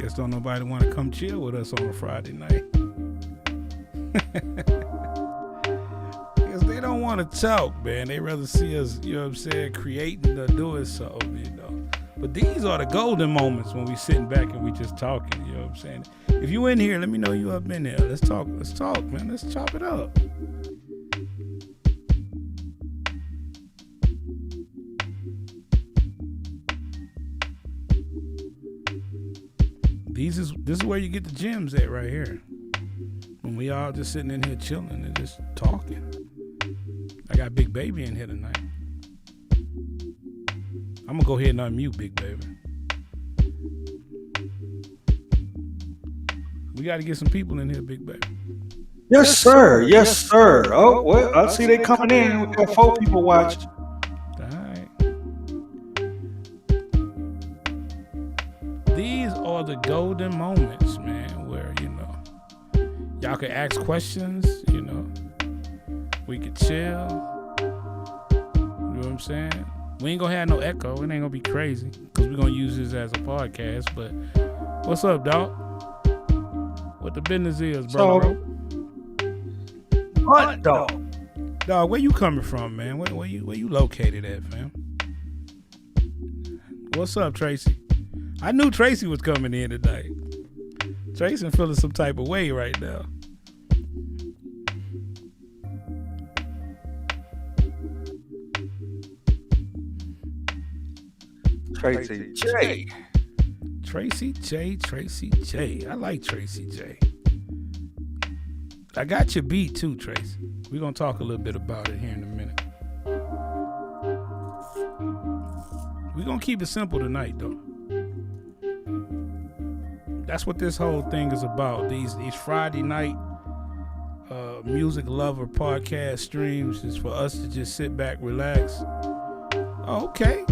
guess don't nobody want to come chill with us on a Friday night. Because they don't want to talk, man. They rather see us, you know what I'm saying, creating or doing something, you know. But these are the golden moments when we sitting back and we just talking, you know what I'm saying. If you in here, let me know you up in there. Let's talk, man. Let's chop it up. This is where you get the gems at right here. When we all just sitting in here chilling and just talking. I got Big Baby in here tonight. I'm gonna go ahead and unmute Big Baby. We got to get some people in here, Big Baby. Yes, sir. Yes, sir. Oh, well, I see they coming in. We got 4 people watching. These are the golden moments, man, where, you know, y'all can ask questions, you know. We could chill. You know what I'm saying? We ain't gonna have no echo. It ain't gonna be crazy because we're gonna use this as a podcast. But what's up, dog? What the business is, bro? What, dog? Dog, where you coming from, man? Where you located at, fam? What's up, Tracy? I knew Tracy was coming in tonight. Tracy feeling some type of way right now. Tracy J. Tracy J. I like Tracy J. I got your beat too, Tracy. We're going to talk a little bit about it here in a minute. We're going to keep it simple tonight, though. That's what this whole thing is about. These Friday night music lover podcast streams is for us to just sit back, relax. Oh, okay.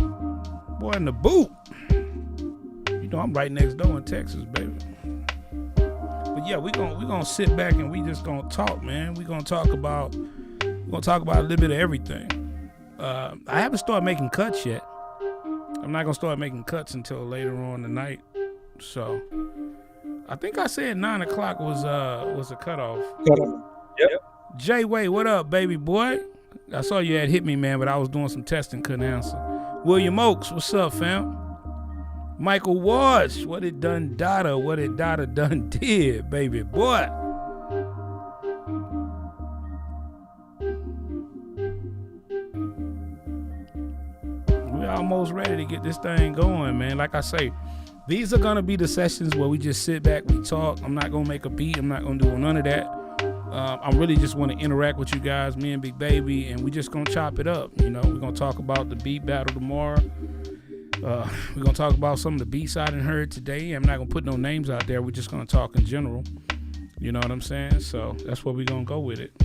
Boy, in the boot. You know, I'm right next door in Texas, baby. But yeah, we're gonna sit back and we just gonna talk, man. We're gonna talk about a little bit of everything. I haven't started making cuts yet. I'm not gonna start making cuts until later on tonight. So I think I said 9 o'clock was a cutoff. Yep. Jay Way, what up, baby boy? I saw you had hit me, man, but I was doing some testing, couldn't answer. William Oakes, what's up, fam? Michael Walsh, what it done done did, baby boy. We're almost ready to get this thing going, man. Like I say, these are gonna be the sessions where we just sit back, we talk. I'm not gonna make a beat. I'm not gonna do none of that. I really just want to interact with you guys, me and Big Baby, and we just gonna chop it up. You know, we're gonna talk about the beat battle tomorrow. We're gonna talk about some of the beats I done heard today. I'm not gonna put no names out there. We're just gonna talk in general. You know what I'm saying? So that's where we're gonna go with it.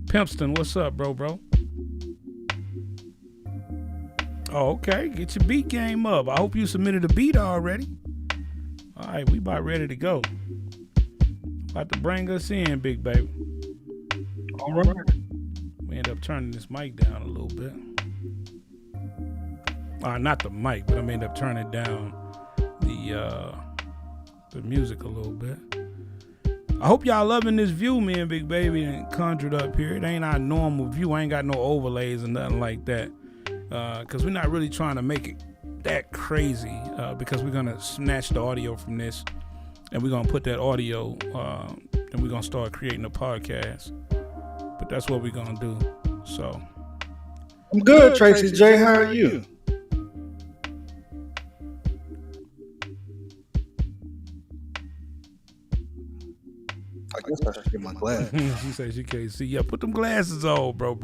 Pimpston, what's up, bro? Oh, okay. Get your beat game up. I hope you submitted a beat already. All right, we about ready to go. About to bring us in, Big Baby. All right. We end up turning this mic down a little bit. Not the mic, but I may end up turning down the music a little bit. I hope y'all loving this view, me and Big Baby and conjured up here. It ain't our normal view. I ain't got no overlays or nothing like that. Because we're not really trying to make it that crazy. Because we're going to snatch the audio from this. And we're going to put that audio, and we're going to start creating a podcast. But that's what we're going to do. So. I'm good, Tracy J. How are you? I guess I should get my glasses. She says she can't see. Yeah, put them glasses on, bro.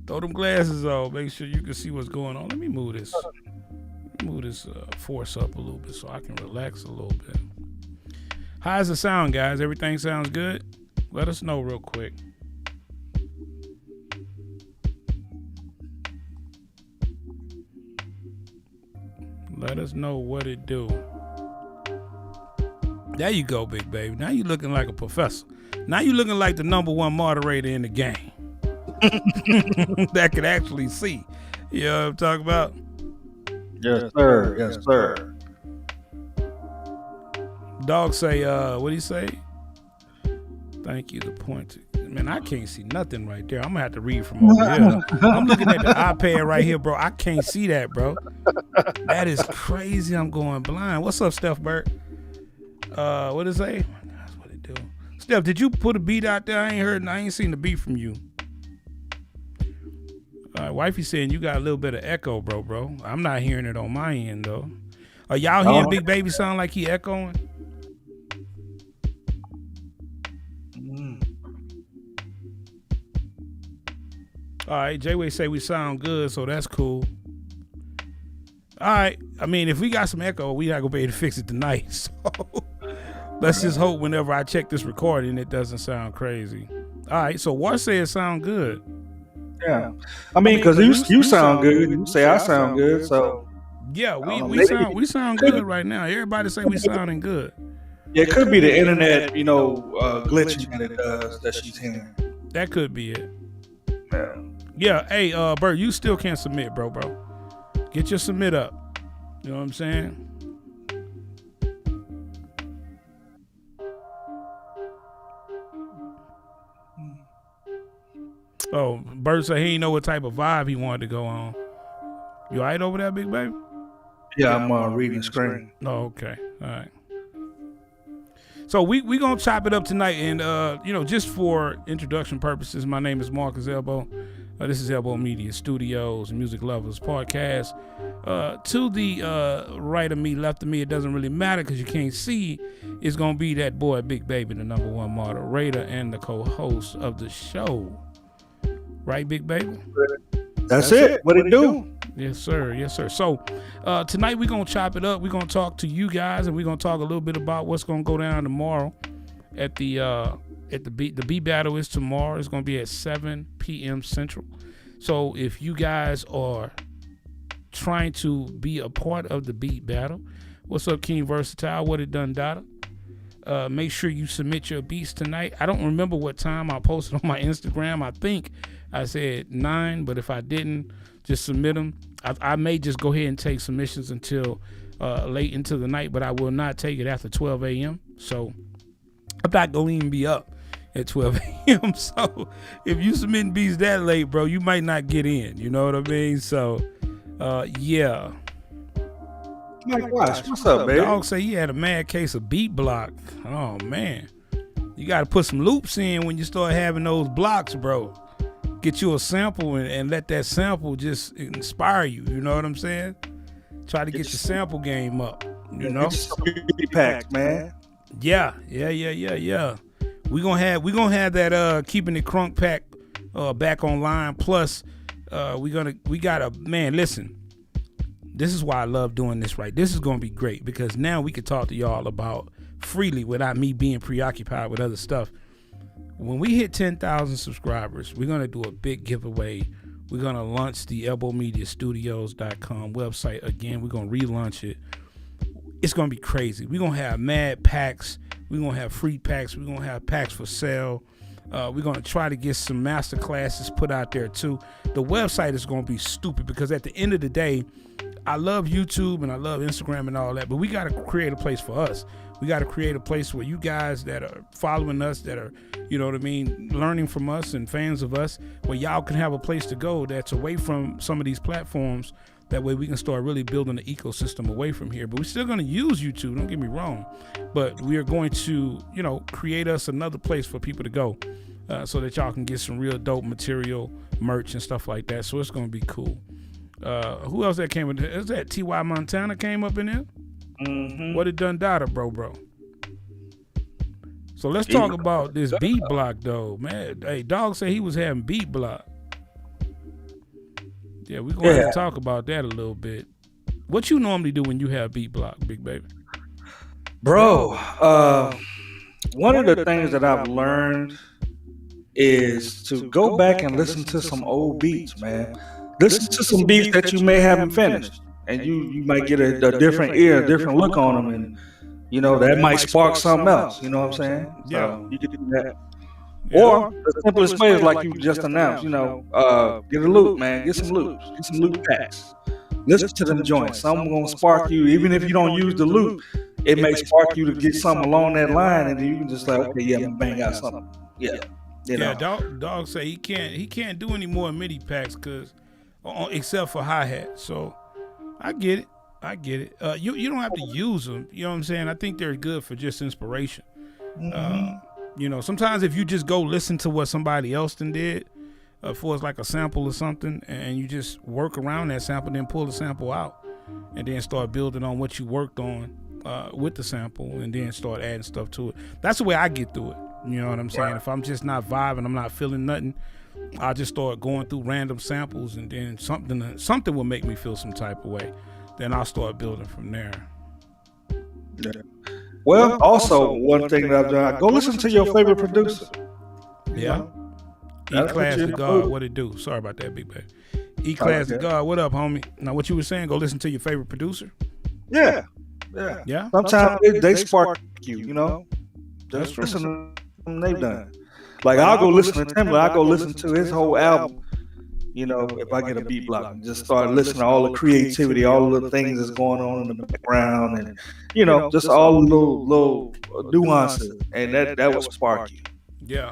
Throw them glasses on. Make sure you can see what's going on. Let me move this. Force up a little bit so I can relax a little bit. How's the sound, guys? Everything sounds good? Let us know real quick. Let us know what it do. There you go, Big Baby. Now you looking like a professor. Now you looking like the #1 moderator in the game. That could actually see. You know what I'm talking about? Yes, sir. Yes, sir. Dog say, what do you say? Thank you, the point. Man, I can't see nothing right there. I'm gonna have to read from over here. I'm looking at the iPad right here, bro. I can't see that, bro. That is crazy. I'm going blind. What's up, Steph Burt? What it say? That's what it do. Steph, did you put a beat out there? I ain't seen the beat from you. Wifey saying you got a little bit of echo, bro. I'm not hearing it on my end though. Are y'all hearing Big Baby sound like he echoing? All right, J-Way say we sound good, so that's cool. All right, I mean, if we got some echo, we not gonna be able to fix it tonight. So let's just hope whenever I check this recording, it doesn't sound crazy. All right, so War say it sound good. Yeah, I mean, because you sound good, you say I sound good, so yeah, we sound good right now. Everybody say we sounding good. Yeah, it could be the internet, glitching that it does that she's hearing. That could be it. Yeah. Yeah, hey, Bert, you still can't submit, bro. Get your submit up. You know what I'm saying? Oh, Bert said he didn't know what type of vibe he wanted to go on. You all right over there, Big Baby? Yeah, I'm reading the screen. Oh, okay. All right. So we gonna chop it up tonight, and just for introduction purposes, my name is Marcus Elbow. This is Elbow Media Studios, Music Lovers Podcast. To the right of me, left of me, it doesn't really matter because you can't see. It's gonna be that boy Big Baby, the number one moderator and the co-host of the show. Right, Big Baby? That's it. What it do? Yes, sir. Yes, sir. So tonight we're going to chop it up. We're going to talk to you guys, and we're going to talk a little bit about what's going to go down tomorrow at the beat battle is tomorrow. It's going to be at 7 p.m. Central. So if you guys are trying to be a part of the beat battle, what's up, King Versatile? What it done, Dada? Make sure you submit your beats tonight. I don't remember what time I posted on my Instagram. I think I said 9, but if I didn't, just submit them. I may just go ahead and take submissions until late into the night, but I will not take it after 12 a.m. So I'm not going to even be up at 12 a.m. So if you submitting beats that late, bro, you might not get in. You know what I mean? So, yeah. Mike Watch, what's up, baby? Dog say he had a mad case of beat block. Oh, man. You got to put some loops in when you start having those blocks, bro. Get you a sample and let that sample just inspire you. You know what I'm saying? Try to get your sample game up. You know? Beat packs, man. Yeah. We gonna have that keeping it Krunk pack back online. Plus, listen. This is why I love doing this, right? This is gonna be great because now we can talk to y'all about freely without me being preoccupied with other stuff. When we hit 10,000 subscribers, we're going to do a big giveaway. We're going to launch the elbowmediastudios.com website again. We're going to relaunch it. It's going to be crazy. We're going to have mad packs. We're going to have free packs. We're going to have packs for sale. We're going to try to get some master classes put out there too. The website is going to be stupid because at the end of the day, I love YouTube and I love Instagram and all that, but we got to create a place for us. We got to create a place where you guys that are following us, that are, learning from us and fans of us, where y'all can have a place to go that's away from some of these platforms. That way we can start really building the ecosystem away from here. But we're still going to use YouTube, don't get me wrong. But we are going to, create us another place for people to go so that y'all can get some real dope material, merch and stuff like that. So it's going to be cool. Who else that came in there? Is that T.Y. Montana came up in there? Mm-hmm. What it done data, bro? So let's talk about this beat block, though, man. Hey, Dog said he was having beat block. Yeah, we're going to have to talk about that a little bit. What you normally do when you have beat block, Big Baby? Bro, one of the things that I've learned is to go back and listen to some old beats, man. Listen to some beats that you may haven't finished. And you might get a different ear, a different look on them. And, that might spark something else. You know what I'm saying? Yeah. So you can do that. Yeah. Or the simplest way is like you just announced, get a loop, man. Get some loops. Get some loop packs. Listen to them joints. Some gonna spark you, even if you don't use the loop. It may spark you to get something along that line, and then you can just like, okay, yeah, I'm gonna bang out something. Yeah. Yeah, dog say he can't do any more MIDI packs except for hi-hat. So I get it. You don't have to use them. You know what I'm saying? I think they're good for just inspiration. Sometimes if you just go listen to what somebody else did, for it's like a sample or something, and you just work around that sample, then pull the sample out, and then start building on what you worked on with the sample, and then start adding stuff to it. That's the way I get through it. You know what I'm saying? Right. If I'm just not vibing, I'm not feeling nothing, I'll just start going through random samples, and then something will make me feel some type of way. Then I'll start building from there. Yeah. Well, also one thing that I've done, go listen to your favorite producer. Yeah. E-Class to God, what it do? Sorry about that, big baby. E-Class to God, what up, homie? Now, what you were saying, go listen to your favorite producer? Yeah. Sometimes they spark you, Just listen to them they've done. Like, I'll go listen to Timberland, I'll go listen to his whole album, if I get a beat block, and just start listening to all the creativity, all the things that's going on in the background, and, just all the little nuances, and that will spark you. Yeah,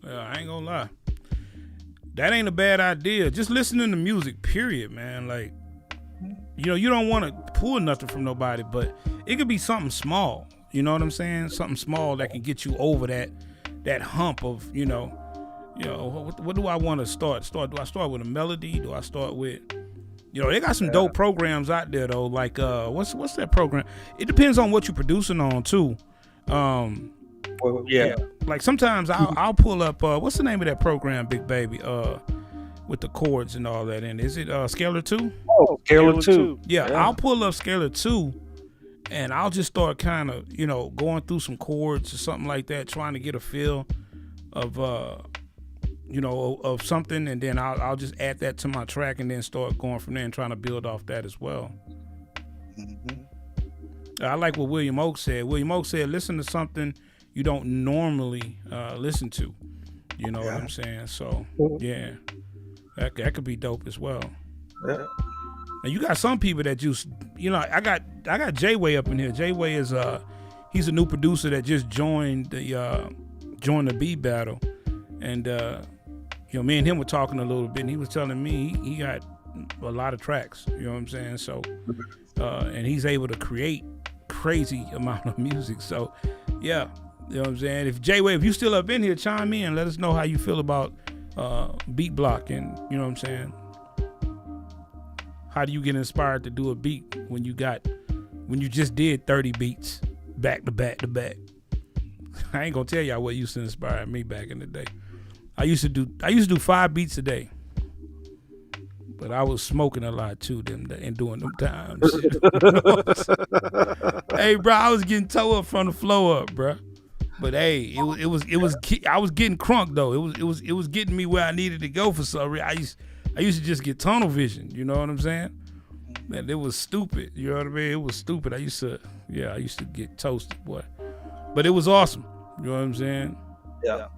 I ain't gonna lie. That ain't a bad idea. Just listening to music, period, man. Like, you don't want to pull nothing from nobody, but it could be something small. You know what I'm saying? Something small that can get you over that hump of, what do I want to start? Do I start with a melody? Do I start with, they got some dope programs out there though. Like, what's that program? It depends on what you're producing on too. Like sometimes I'll pull up, what's the name of that program, big baby? With the chords and all that in. Is it Scalar 2? Oh, Scalar 2. Yeah, I'll pull up Scalar 2 and I'll just start kind of, going through some chords or something like that, trying to get a feel of of something, and then I'll just add that to my track and then start going from there and trying to build off that as well. I like what William Oak said. William Oak said, listen to something you don't normally listen to. You know what I'm saying? So, yeah. That could be dope as well. Yeah. Now you got some people that just, I got J-Way up in here. J-Way is he's a new producer that just joined the beat battle, and me and him were talking a little bit, and he was telling me he got a lot of tracks. You know what I'm saying? So, and he's able to create crazy amount of music. So, yeah, you know what I'm saying. If J-Way, if you still up in here, chime in. Let us know how you feel about beat block, and you know what I'm saying. How do you get inspired to do a beat when you just did 30 beats back to back to back? I ain't gonna tell y'all what used to inspire me back in the day. I used to do 5 beats a day, but I was smoking a lot too and doing them times. Hey, bro, I was getting toe up from the floor up, bro. But hey, it was I was getting crunk though. It was getting me where I needed to go for some reason. I used to just get tunnel vision. You know what I'm saying? And it was stupid. You know what I mean? It was stupid. I used to get toasted, boy. But it was awesome. You know what I'm saying? Yeah.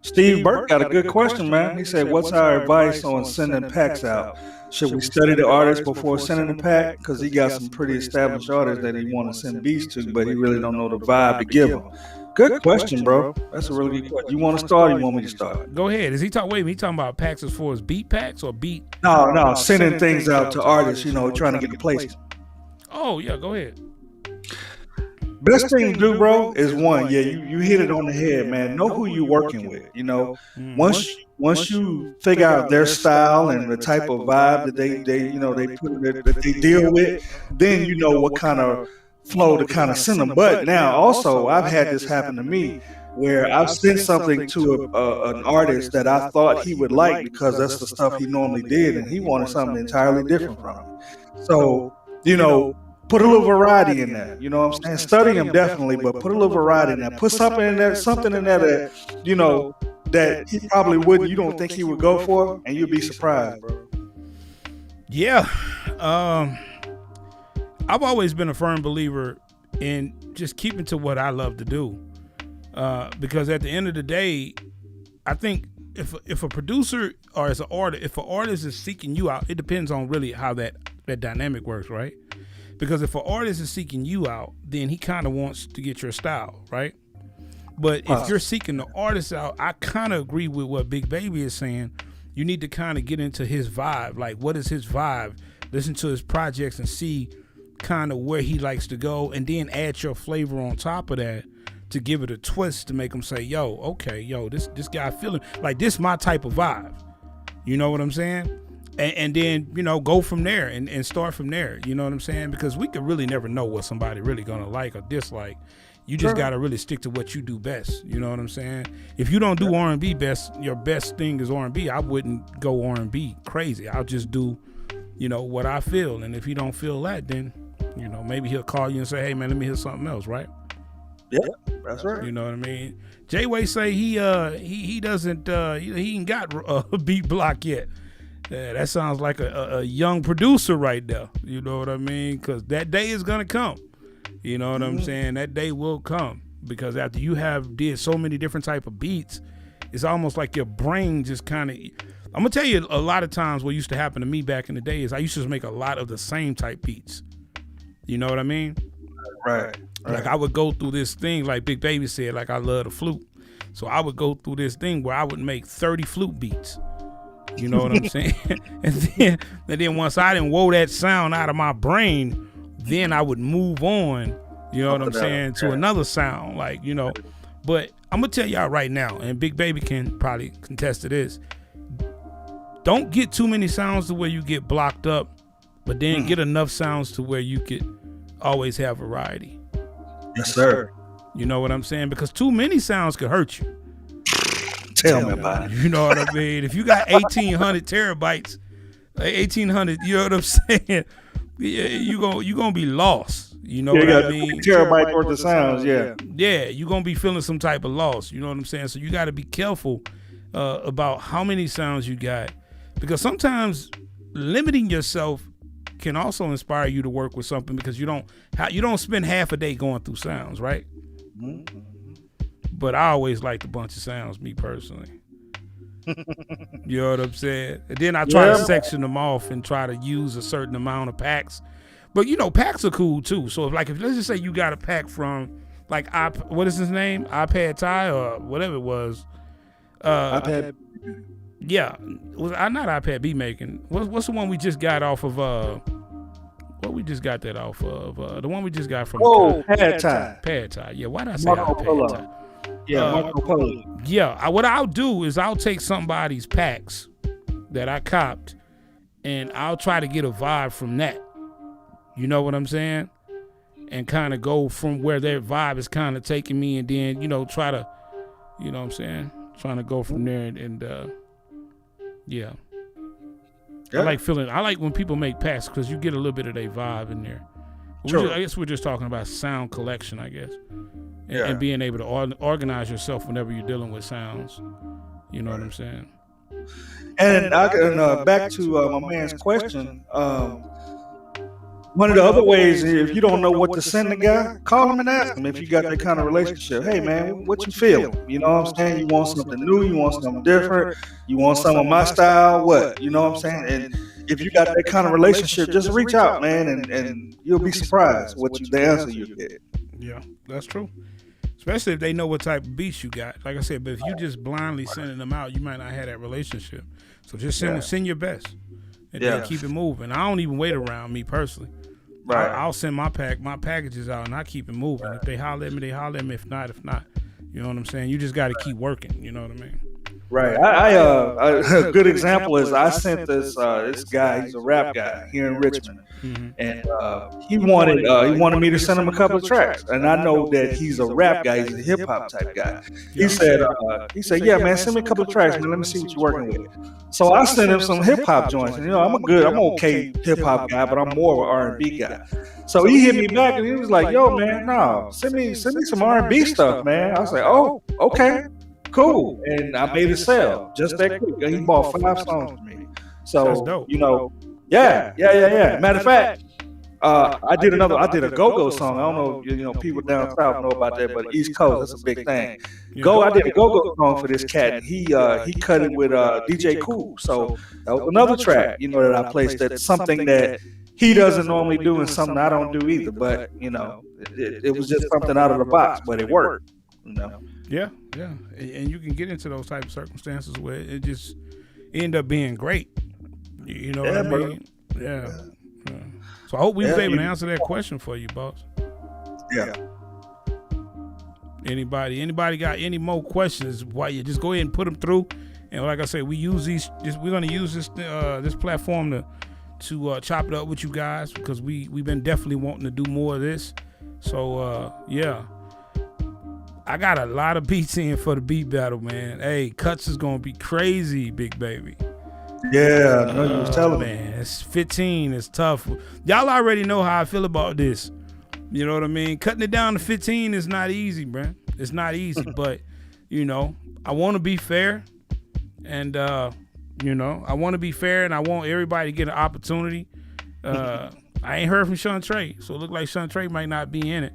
Steve Burke got a good question, man. He said, what's our advice on sending packs out? Should we study the artist before sending the pack? Because he got some pretty established artists that he want to send beats to, but he really don't know the vibe to give them. Good question, bro. That's a really good question. You want to start or you want me to start? Go ahead. He talking about packs as far as beat packs or beat? No, sending things out to artists, trying to get the placement. Oh, yeah, go ahead. Best thing to do, bro, is one, you hit it on the head, man. Know who you're working with. Once you figure out their style and the type of vibe that they deal with, then you know what kind of flow to kind of send them. But now also I've had this happen to me where I've sent something to an artist that I thought he would like because that's the stuff he normally did, and he wanted something entirely different from it. So, put a little variety in there. You know what I'm saying? Study him definitely, but put a little variety in there. Put something in there that that he probably wouldn't. You don't think he would go for, and you'd be surprised, bro. Yeah. I've always been a firm believer in just keeping to what I love to do, because at the end of the day, I think if a producer or if an artist is seeking you out, it depends on really how that that dynamic works, right? Because if an artist is seeking you out, then he kind of wants to get your style, right? But if you're seeking the artist out, I kind of agree with what Big Baby is saying. You need to kind of get into his vibe. Like, what is his vibe? Listen to his projects and see kind of where he likes to go, and then add your flavor on top of that to give it a twist to make him say, yo, okay, yo, this guy feeling like this my type of vibe. You know what I'm saying? And then, you know, go from there and start from there. You know what I'm saying? Because we could really never know what somebody really gonna like or dislike. You just gotta really stick to what you do best. You know what I'm saying? If you don't do R&B best, your best thing is R&B. I wouldn't go R&B crazy. I'll just do, you know, what I feel. And if he don't feel that, then, you know, maybe he'll call you and say, hey man, let me hear something else, right? Yeah, that's right. You know what I mean? J-Way say he doesn't he ain't got a beat block yet. That sounds like a young producer right there. You know what I mean? Because that day is gonna come. You know what I'm saying? That day will come, because after you have did so many different type of beats, it's almost like your brain just kind of. I'm gonna tell you, a lot of times what used to happen to me back in the day is I used to make a lot of the same type beats. You know what I mean? Right. Like I would go through this thing, like Big Baby said, like I love the flute. So I would go through this thing where I would make 30 flute beats. You know what I'm saying? and then once I didn't wore that sound out of my brain, then I would move on, you know what I'm saying, to another sound, like, you know. But I'm gonna tell y'all right now, and Big Baby can probably contest to this, don't get too many sounds to where you get blocked up, but then get enough sounds to where you could always have variety. Yes, sir. You know what I'm saying? Because too many sounds could hurt you. Tell me about it. You know what I mean? If you got 1,800 terabytes, 1,800, you know what I'm saying? Yeah, you gonna be lost. You know what I mean? Terabyte worth of sounds, yeah. Yeah, you're gonna be feeling some type of loss. You know what I'm saying? So you got to be careful about how many sounds you got, because sometimes limiting yourself can also inspire you to work with something, because you don't spend half a day going through sounds, right? Mm-hmm. But I always liked a bunch of sounds, me personally. You know what I'm saying? And then I try to section them off and try to use a certain amount of packs. But you know, packs are cool too. So if let's just say you got a pack from like what is his name? iPad Ty or whatever it was. iPad. Yeah, was not iPad BeatMakers. What's the one we just got off of? What we just got that off of? The one we just got from. Pad Ty. Pad Ty. Yeah, why did I say iPad Ty? Yeah, Marco Polo. Yeah, what I'll do is I'll take somebody's packs that I copped, and I'll try to get a vibe from that. You know what I'm saying? And kind of go from where their vibe is kind of taking me, and then, you know, try to, you know what I'm saying? Trying to go from there and yeah. I like when people make packs, because you get a little bit of their vibe in there. I guess we're just talking about sound collection, I guess. And being able to organize yourself whenever you're dealing with sounds. You know what I'm saying? And back to my man's question, one of the other ways, if you don't know what to send the guy, call him and ask him if you got that kind of relationship. Hey man, what you feel? You know what I'm saying? You want something new? You want something different? You want some of my style? What? You know what I'm saying? And if you got that kind of relationship, just reach out, man, and you'll be surprised the answer you get. Yeah, that's true. Especially if they know what type of beats you got. Like I said, but if you just blindly sending them out, you might not have that relationship. So just send your best, and then keep it moving. I don't even wait around, me personally. Right. I'll send my packages out, and I keep it moving. Right. If they holler at me, they holler at me. If not. You know what I'm saying? You just got to keep working. You know what I mean? Right. A good example is I sent this guy. He's a rap guy here in Richmond, and he wanted me to send him a couple of tracks. And I know that he's a rap guy. He's a hip hop type guy. He said, yeah, man, send me a couple of tracks, man. Let me see what you're working with. So I sent him some hip hop joints. And, you know, I'm okay hip hop guy, but I'm more of an R&B guy. So he hit me back and he was like, yo, man, no, send me some R&B stuff, man. I was like, oh, okay. Cool. And I made it sell just that quick. He bought 5 songs for me. So, you know, yeah. Matter of fact, I did a go-go song. I don't know, you know, people down south know about that, but East Coast, that's a big thing. I did a go-go song for this cat, and he cut it with DJ Cool. So that was another track, you know, that I placed. That's something that he doesn't normally do and something I don't do either. But you know, it was just something out of the box, but it worked. You know. Yeah, and you can get into those type of circumstances where it just end up being great. You know what I mean? Yeah. So I hope we was able to answer that question for you, boss. Yeah. Anybody got any more questions? Why you just go ahead and put them through. And like I say, we're gonna use this platform to chop it up with you guys because we've been definitely wanting to do more of this. So yeah. I got a lot of beats in for the beat battle, man. Hey, cuts is gonna be crazy, big baby. Yeah, I know you was telling me. Man, it's 15. It's tough. Y'all already know how I feel about this. You know what I mean? Cutting it down to 15 is not easy, bruh. It's not easy, but you know, I want to be fair, and you know, I want to be fair, and I want everybody to get an opportunity. I ain't heard from Sean Trey, so it look like Sean Trey might not be in it,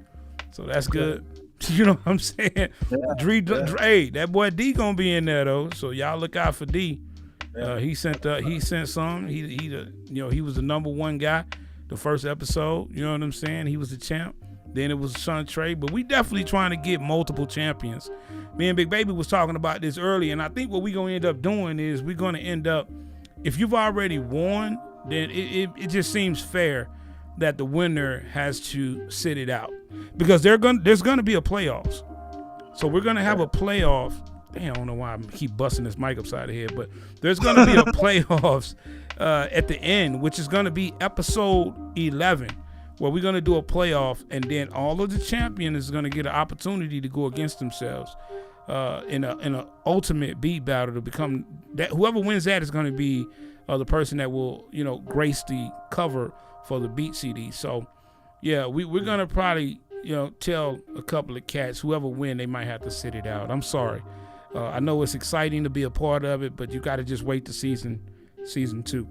so that's good. You know what I'm saying? Yeah. Hey, that boy D gonna be in there though, so y'all look out for D. He sent some. He was the number one guy the first episode. You know what I'm saying? He was the champ. Then it was Sean Trey, but we definitely trying to get multiple champions. Me and Big Baby was talking about this early, and I think what we're gonna end up doing is we're gonna end up, if you've already won, then it just seems fair that the winner has to sit it out because there's gonna be a playoffs. So we're gonna have a playoff. Damn, I don't know why I keep busting this mic upside the head, but there's gonna be a playoffs at the end, which is gonna be episode 11, where we're gonna do a playoff, and then all of the champions is gonna get an opportunity to go against themselves in a ultimate beat battle to become that. Whoever wins that is gonna be the person that will grace the cover for the beat CD. So yeah, we're gonna probably tell a couple of cats, whoever win, they might have to sit it out. I'm sorry. I know it's exciting to be a part of it, but you got to just wait to season 2,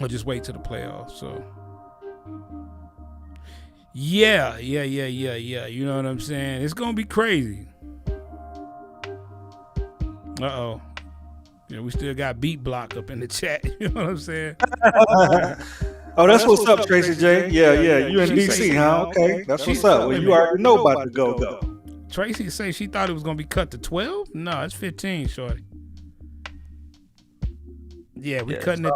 or just wait to the playoffs. So yeah. You know what I'm saying? It's gonna be crazy. We still got Beat Block up in the chat. You know what I'm saying? Oh, that's what's up, Tracy J. Yeah. You in DC, huh? Okay, that's what's up. Well, you already know about the go. Tracy said she thought it was gonna be cut to 12. No, it's 15, shorty. Yeah, we cutting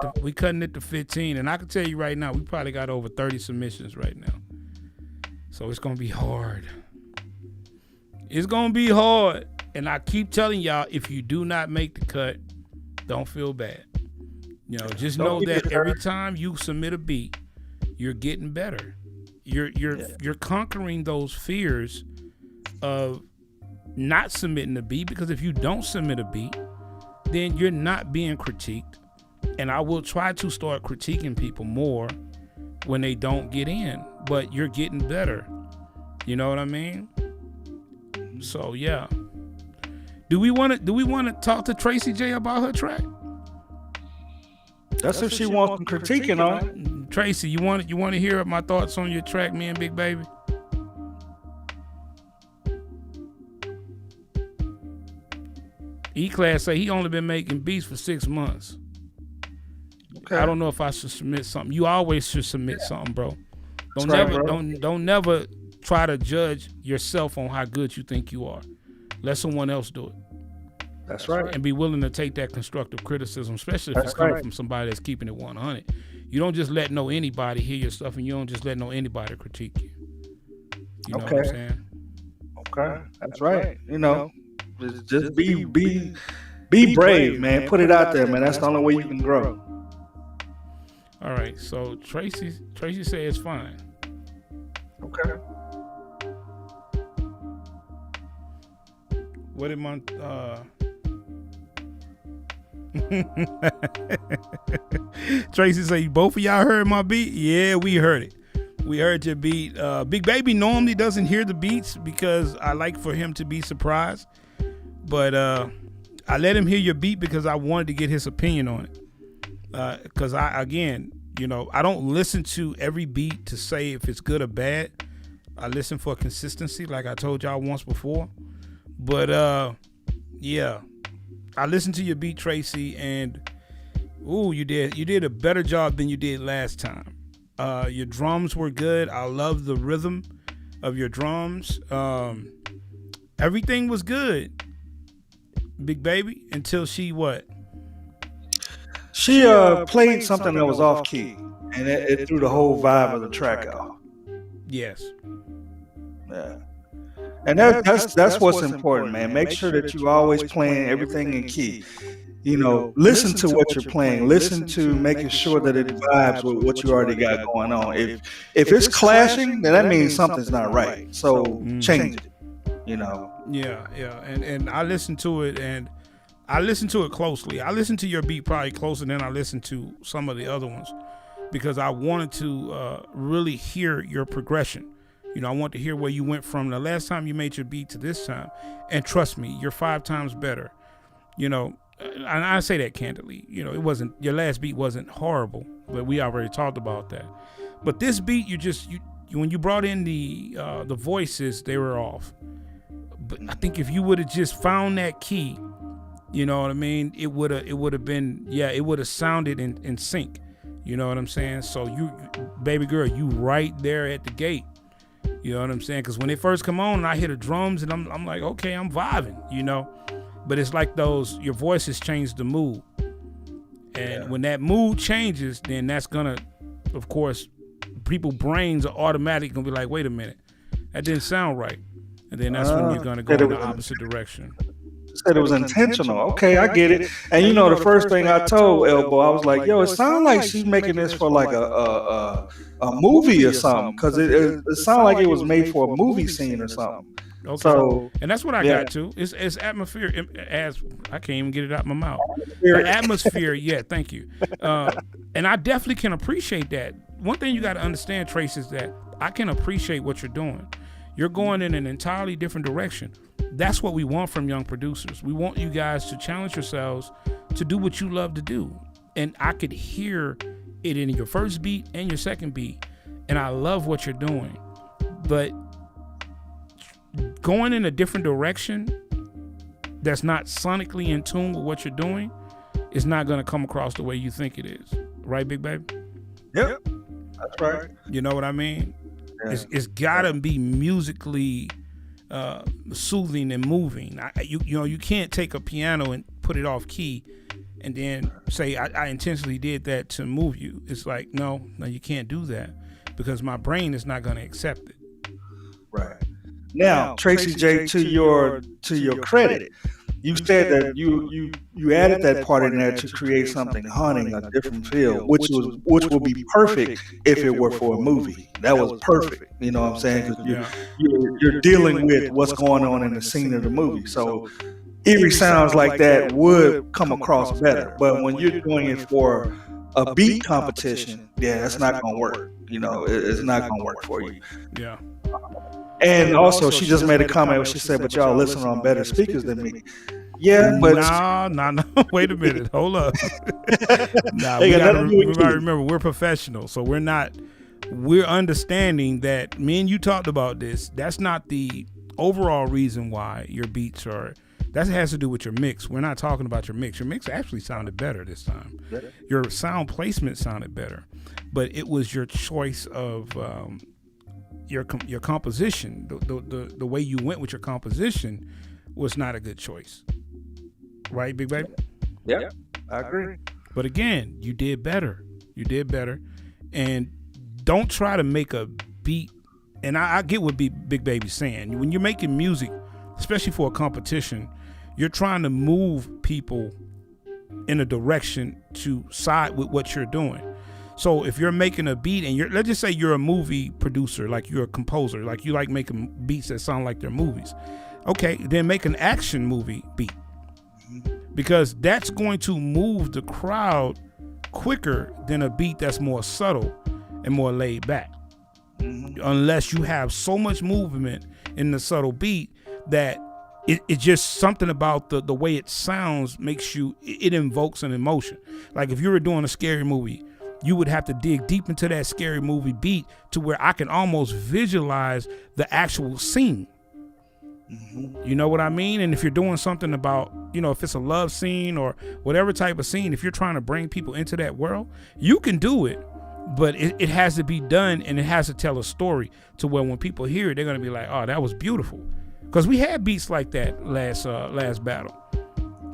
it to 15, and I can tell you right now, we probably got over 30 submissions right now. So it's gonna be hard. It's gonna be hard, and I keep telling y'all, if you do not make the cut, don't feel bad. Just know that every time you submit a beat, you're getting better. You're conquering those fears of not submitting a beat, because if you don't submit a beat, then you're not being critiqued. And I will try to start critiquing people more when they don't get in, but you're getting better. You know what I mean? So yeah. Do we want to talk to Tracy J about her track? That's if she wants some critiquing on it. Tracy, you want to hear my thoughts on your track, me and Big Baby? E-Class say he only been making beats for 6 months. Okay. I don't know if I should submit something. You always should submit something, bro. Don't never try to judge yourself on how good you think you are. Let someone else do it. That's right. And be willing to take that constructive criticism, especially if it's coming from somebody that's keeping it 100. You don't just let anybody hear your stuff, and you don't just let anybody critique you. You know what I'm saying? Okay, that's right. Just be brave, man. Put it out there, man. That's the only way you can grow. All right. So Tracy said it's fine. Okay. What did my Tracy say, both of y'all heard my beat? Yeah, we heard it. We heard your beat. Big Baby normally doesn't hear the beats because I like for him to be surprised. But I let him hear your beat because I wanted to get his opinion on it. Because I don't listen to every beat to say if it's good or bad. I listen for consistency, like I told y'all once before. But yeah, I listened to your beat, Tracy, and you did a better job than you did last time. Your drums were good. I love the rhythm of your drums. Everything was good, Big Baby, until she what? She played something that was off key, and it threw the whole vibe of the track off. Yes. Yeah. And that's what's important, man. Make sure that you always playing everything in key. Listen to what you're playing. Listen to making sure that it vibes with what you already got going on. If it's clashing, then that means something's not right. So change it. Yeah. And I listened to it, and I listened to it closely. I listened to your beat probably closer than I listened to some of the other ones, because I wanted to really hear your progression. I want to hear where you went from the last time you made your beat to this time. And trust me, you're 5 times better. And I say that candidly. It wasn't, your last beat wasn't horrible, but we already talked about that. But this beat, when you brought in the voices, they were off. But I think if you would have just found that key, you know what I mean, it would have been, it would have sounded in sync. You know what I'm saying? So you, baby girl, you right there at the gate. You know what I'm saying? Because when they first come on and I hear the drums and I'm like, okay, I'm vibing, But it's like your voices change the mood. And when that mood changes, then that's going to, of course, people's brains are automatically going to be like, wait a minute, that didn't sound right. And then that's when you're going to go in the opposite direction. Said it was intentional. Okay, I get it. And the first thing I told Elbow, I was like, yo, it sounds like she's making this for like a movie or something, because it sounded like it was made for a movie scene or something. Okay. So, and that's what I got to. It's atmosphere. As I can't even get it out my mouth. The atmosphere. Yeah, thank you. And I definitely can appreciate that. One thing you got to understand, Trace, is that I can appreciate what you're doing. You're going in an entirely different direction. That's what we want from young producers. We want you guys to challenge yourselves to do what you love to do. And I could hear it in your first beat and your second beat. And I love what you're doing. But going in a different direction that's not sonically in tune with what you're doing is not going to come across the way you think it is. Right, Big Baby? Yep. That's right. You know what I mean? Yeah. It's got to be musically soothing and moving. You can't take a piano and put it off key and then say I intentionally did that to move you. It's like no, you can't do that, because my brain is not going to accept it. Right. Now, Tracy J, to your credit, you said that you added that part in there to create something haunting, a different feel, which would be perfect if it were for a movie. That was perfect. You know what I'm saying? Because you're dealing with what's going on in the scene of the movie. So eerie sounds like that would come across better. But when you're doing it for a beat competition, that's not going to work. It's not going to work for you. Yeah. And also, she just made a comment where she said, but y'all listen on better speakers than me. Yeah, but... No. Wait a minute. Hold up. We gotta remember, we're professionals. So we're understanding that me and you talked about this. That's not the overall reason why your beats are... That has to do with your mix. We're not talking about your mix. Your mix actually sounded better this time. Your sound placement sounded better. But it was your choice of... Your composition, the way you went with your composition was not a good choice. Right, Big Baby? Yeah, I agree. But again, you did better. And don't try to make a beat. And I get what Big Baby's saying. When you're making music, especially for a competition, you're trying to move people in a direction to side with what you're doing. So if you're making a beat and let's just say you're a movie producer, like you're a composer, like you like making beats that sound like they're movies. Okay, then make an action movie beat, because that's going to move the crowd quicker than a beat that's more subtle and more laid back. Unless you have so much movement in the subtle beat that it's just something about the way it sounds makes it invokes an emotion. Like if you were doing a scary movie, you would have to dig deep into that scary movie beat to where I can almost visualize the actual scene. You know what I mean? And if you're doing something about, if it's a love scene or whatever type of scene, if you're trying to bring people into that world, you can do it. but it has to be done, and it has to tell a story to where when people hear it, they're gonna be like, oh, that was beautiful. Because we had beats like that last battle.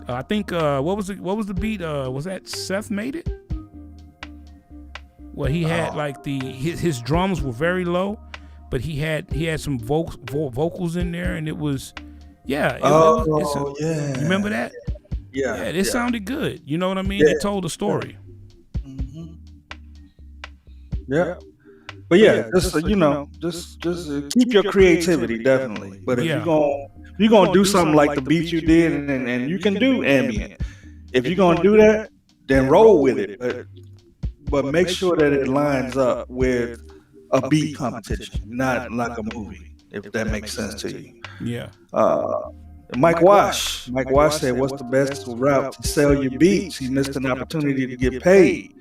I think what was the beat? Was that Seth made it? Well, he had like his drums were very low, but he had some vocals in there, and it was you remember that? Yeah, it sounded good. You know what I mean? It told a story. Mm-hmm. Yeah. But just keep your creativity, definitely. But if you're gonna do something like the beat you did, and you can do ambient. If you're gonna do that, then roll with it. But make sure that it lines up with a beat competition, not like a movie, if that makes sense to you. Yeah. Mike Wash said, "What's the best route to sell your beats? He missed an opportunity to get paid."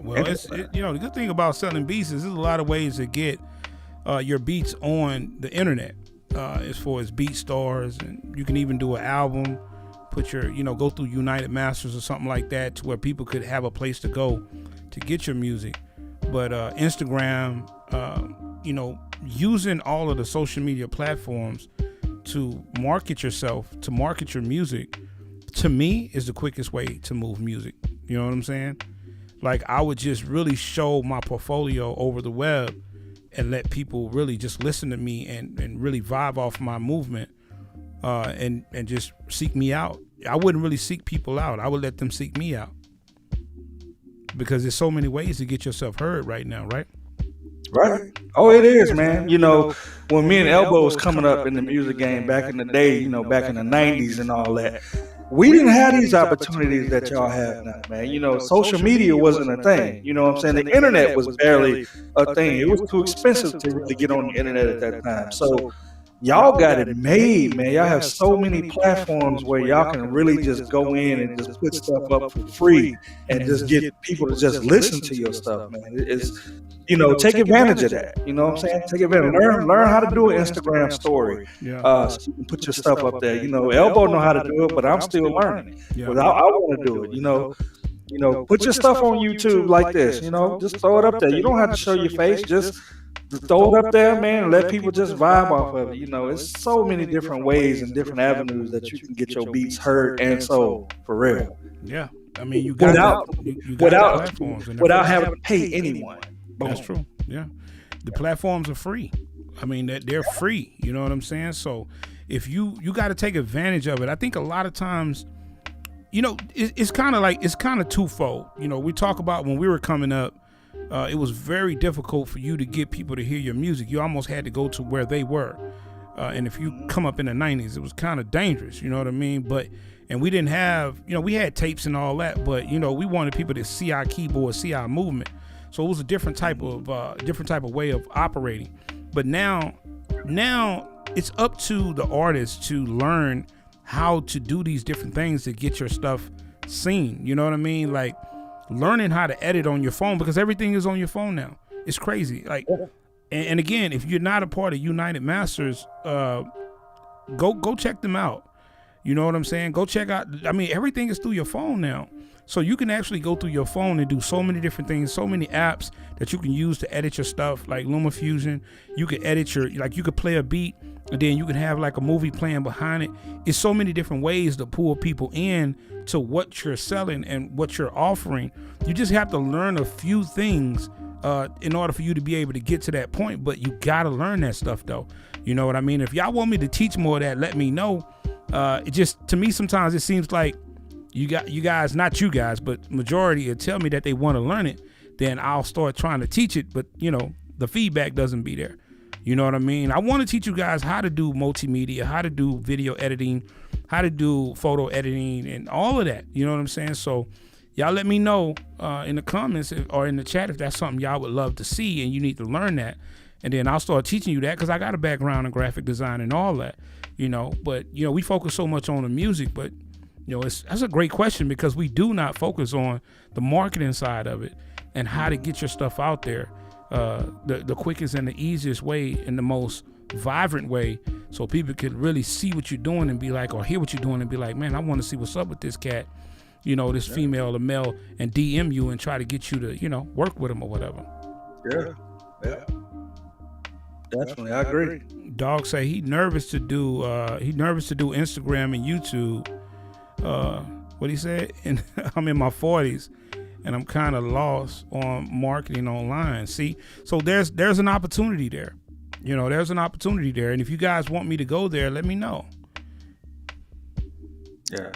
Well, the good thing about selling beats is there's a lot of ways to get your beats on the internet. As far as beat stars, and you can even do an album, put your, go through United Masters or something like that, to where people could have a place to go to get your music. But Instagram, using all of the social media platforms to market yourself, to market your music, to me is the quickest way to move music. You know what I'm saying? Like, I would just really show my portfolio over the web and let people really just listen to me and really vibe off my movement, and just seek me out. I wouldn't really seek people out. I would let them seek me out, because there's so many ways to get yourself heard right now, right? Right. Oh, it is, man. When me and Elbow was coming up in the music game back in the day, back in the 90s and all that, we didn't have these opportunities that y'all have now, man. Social media wasn't a thing. You know what I'm saying? The internet was barely a thing. It was too expensive to really get on the internet at that time. So y'all got it made, man. Y'all have so many platforms where y'all can really just go in and just put stuff up for free and just get people to just listen to your stuff, man. It's, take advantage of that. You know what I'm saying? Take advantage. Learn how to do an Instagram story. So you can put your stuff up there. Elbow know how to do it, but I'm still learning. But I want to do it. Put your stuff on YouTube like this. Just throw it up there. You don't have to show your face. Just throw it up there, man, and let people just vibe off of it. It's so many different ways and different avenues that you can get your beats heard and sold, for real. Yeah, I mean, you got without having to pay anyone. That's true. Yeah, the platforms are free. I mean, they're free. You know what I'm saying? So if you got to take advantage of it. I think a lot of times, it's kind of twofold. We talk about when we were coming up. It was very difficult for you to get people to hear your music. You almost had to go to where they were. And if you come up in the 90s, it was kind of dangerous, you know what I mean? And we didn't have, we had tapes and all that, but, we wanted people to see our keyboard, see our movement. So it was a different type of way of operating. But now it's up to the artist to learn how to do these different things to get your stuff seen. You know what I mean? Like, learning how to edit on your phone, because everything is on your phone now. It's crazy. Like, and again, if you're not a part of United Masters, go check them out. You know what I'm saying? Go check out. I mean, everything is through your phone now. So you can actually go through your phone and do so many different things, so many apps that you can use to edit your stuff, like LumaFusion. You can edit you could play a beat, and then you can have like a movie playing behind it. It's so many different ways to pull people in to what you're selling and what you're offering. You just have to learn a few things in order for you to be able to get to that point. But you got to learn that stuff, though. You know what I mean? If y'all want me to teach more of that, let me know. It just, to me, sometimes it seems like you guys, not you guys, but majority will tell me that they want to learn it. Then I'll start trying to teach it. But, the feedback doesn't be there. You know what I mean? I want to teach you guys how to do multimedia, how to do video editing, how to do photo editing, and all of that. You know what I'm saying? So y'all let me know in the comments or in the chat if that's something y'all would love to see and you need to learn that. And then I'll start teaching you that, because I got a background in graphic design and all that, But, we focus so much on the music, but, that's a great question, because we do not focus on the marketing side of it and how to get your stuff out there the quickest and the easiest way and the most vibrant way, so people could really see what you're doing and be like, or hear what you're doing and be like, man, I want to see what's up with this cat. this female or male and DM you and try to get you to, work with them or whatever. Yeah. Definitely, I agree. Dog say he nervous to do Instagram and YouTube. What he said, and I'm in my 40s and I'm kind of lost on marketing online. See, so there's an opportunity there. There's an opportunity there, and if you guys want me to go there, let me know. Yeah.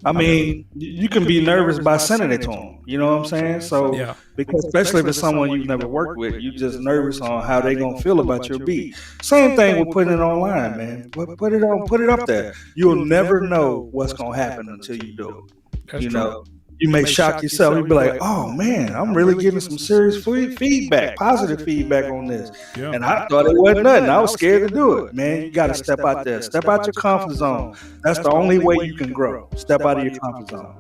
I mean, you can be nervous by sending it to them. You know what I'm saying? So, because especially if it's someone you've never worked with, you're just nervous on how they gonna feel about your beat. Same thing with putting it online, man. Put it up there. You'll never know what's gonna happen until you do it. That's true. You may shock yourself. You'll be like, oh man, I'm really getting some serious feedback, positive feedback on this. Yeah. And I thought it wasn't nothing. I was scared to do it. Man, you got to step out there. Step out your comfort zone. That's the only way you can grow. Step out of your comfort zone.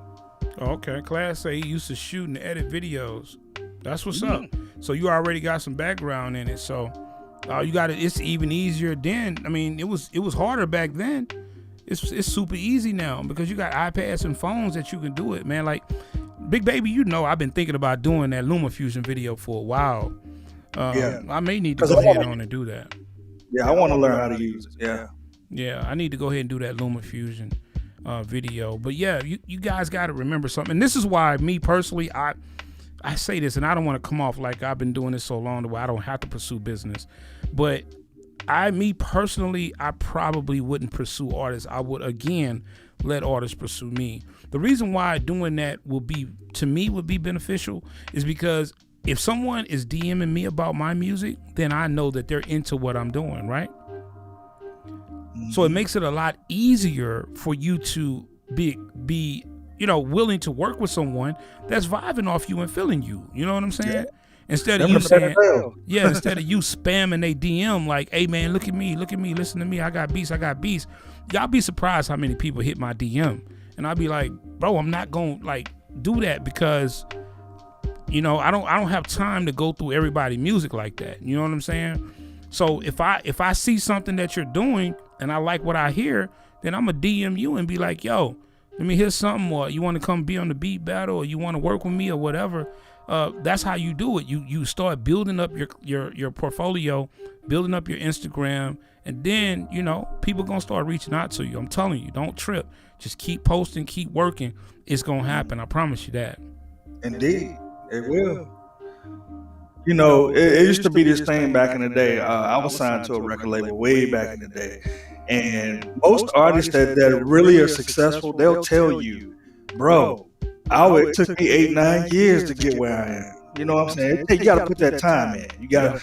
Okay. Class say he used to shoot and edit videos. That's what's up. So you already got some background in it. So you got it. It's even easier then. I mean, it was harder back then. It's super easy now because you got iPads and phones that you can do it, man. Like, Big Baby, I've been thinking about doing that LumaFusion video for a while. I may need to go ahead on and do that. Yeah, I want to learn how to use it. Yeah, I need to go ahead and do that LumaFusion video. But yeah, you guys got to remember something. And this is why me personally, I say this, and I don't want to come off like I've been doing this so long that I don't have to pursue business. But me personally, I probably wouldn't pursue artists. I would, again, let artists pursue me. The reason why doing that would be beneficial is because if someone is DMing me about my music, then I know that they're into what I'm doing, right? So it makes it a lot easier for you to be willing to work with someone that's vibing off you and feeling you. You know what I'm saying? Yeah. Instead of you saying, instead of you spamming they DM like, hey man, look at me, listen to me, I got beats. Y'all be surprised how many people hit my DM. And I'll be like, bro, I'm not gonna do that because, I don't have time to go through everybody's music like that. You know what I'm saying? So if I see something that you're doing and I like what I hear, then I'm gonna DM you and be like, yo, let me hear something, or you want to come be on the beat battle, or you want to work with me or whatever. That's how you do it. You start building up your portfolio, building up your Instagram, and then, people gonna start reaching out to you. I'm telling you, don't trip. Just keep posting, keep working. It's gonna happen. I promise you that. Indeed, it will. It used to be this thing back in the day. I was signed to a record label way back in the day. And most artists that really are successful, they'll tell you, bro, it took me 8-9 years to get where I am. You know what I'm saying? You got to put that time in. You got to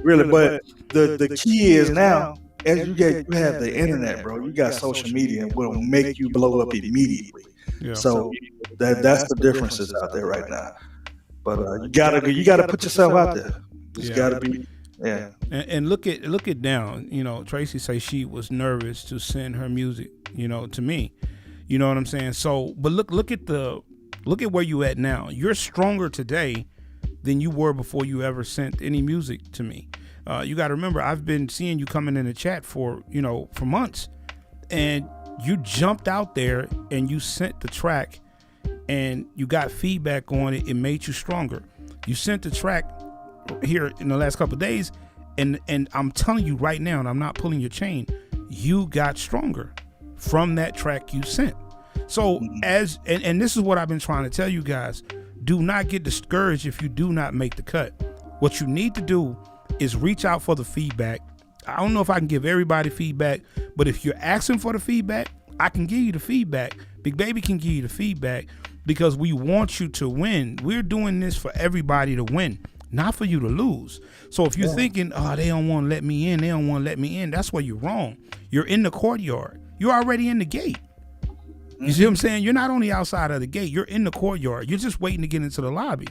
really, but the key is now, as you have the internet, bro, you got social media will make you blow up immediately. Yeah. So that's the differences out there right now. But you gotta put yourself out there. Just gotta be. Yeah. And look at down. Tracy say she was nervous to send her music, to me. You know what I'm saying? So, but look at where you at now. You're stronger today than you were before you ever sent any music to me. You got to remember, I've been seeing you coming in the chat for months, and you jumped out there and you sent the track, and you got feedback on it. It made you stronger. You sent the track here in the last couple of days, and I'm telling you right now, and I'm not pulling your chain, you got stronger from that track you sent. So and this is what I've been trying to tell you guys, do not get discouraged if you do not make the cut. What you need to do is reach out for the feedback. I don't know if I can give everybody feedback, but if you're asking for the feedback, I can give you the feedback. Big Baby can give you the feedback because we want you to win. We're doing this for everybody to win, not for you to lose. So if you're thinking, they don't want to let me in, that's where you're wrong. You're in the courtyard. You're already in the gate. You see what I'm saying? You're not on the outside of the gate. You're in the courtyard. You're just waiting to get into the lobby.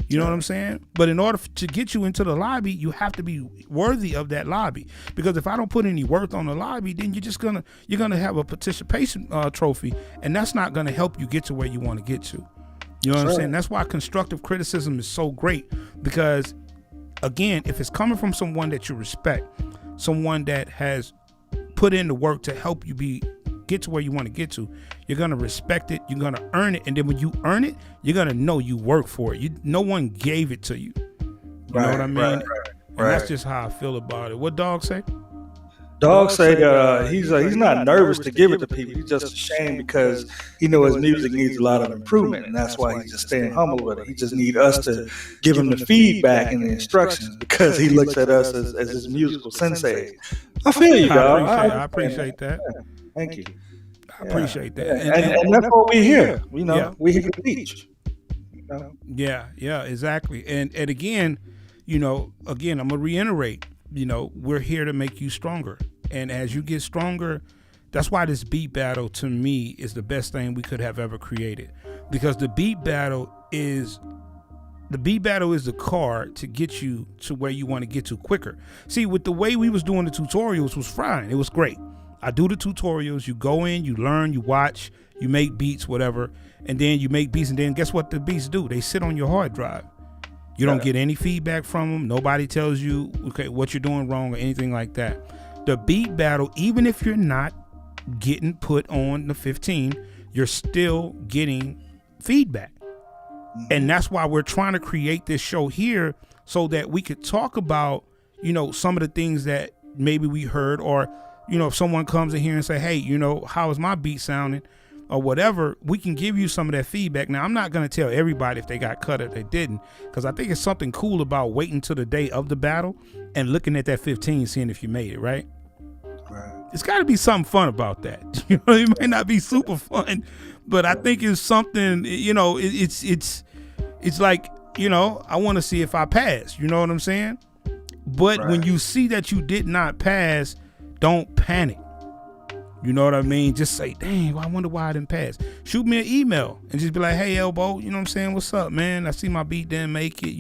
You know what I'm saying? But in order to get you into the lobby, you have to be worthy of that lobby. Because if I don't put any worth on the lobby, then you're gonna have a participation trophy, and that's not gonna help you get to where you want to get to. You know what I'm saying? That's why constructive criticism is so great. Because again, if it's coming from someone that you respect, someone that has put in the work to help you be get to where you want to get to, you're gonna respect it, you're gonna earn it, and then when you earn it, you're gonna know you work for it. No one gave it to you. You know what I mean? And that's just how I feel about it. What Dog say? Dog say he's not nervous to give it to people. He's just ashamed because he knows his music needs a lot of improvement, and that's why he's just staying humble with it. He just needs us to give him the feedback and the instructions because he looks at us as his musical sensei. I feel you, dog. I appreciate that. Thank you. I appreciate that. And that's what we here. You know, we here to teach. You know? Yeah, exactly. And again, I'm gonna reiterate. We're here to make you stronger. And as you get stronger, that's why this beat battle to me is the best thing we could have ever created. Because the beat battle is the card to get you to where you want to get to quicker. See, with the way we was doing the tutorials was fine. It was great. I do the tutorials, you go in, you learn, you watch, you make beats, whatever, and then you make beats, and then guess what the beats do? They sit on your hard drive. You don't get any feedback from them. Nobody tells you what you're doing wrong or anything like that. The beat battle, even if you're not getting put on the 15, you're still getting feedback. And that's why we're trying to create this show here so that we could talk about, some of the things that maybe we heard, or, if someone comes in here and say, hey, how is my beat sounding? Or whatever, we can give you some of that feedback. Now, I'm not going to tell everybody if they got cut or they didn't, because I think it's something cool about waiting till the day of the battle and looking at that 15, seeing if you made it, right? It's got to be something fun about that. It might not be super fun, but I think it's something, it's like, I want to see if I pass, you know what I'm saying? But when you see that you did not pass, don't panic. You know what I mean? Just say, dang, I wonder why I didn't pass. Shoot me an email and just be like, hey, Elbow, you know what I'm saying? What's up, man? I see my beat didn't make it,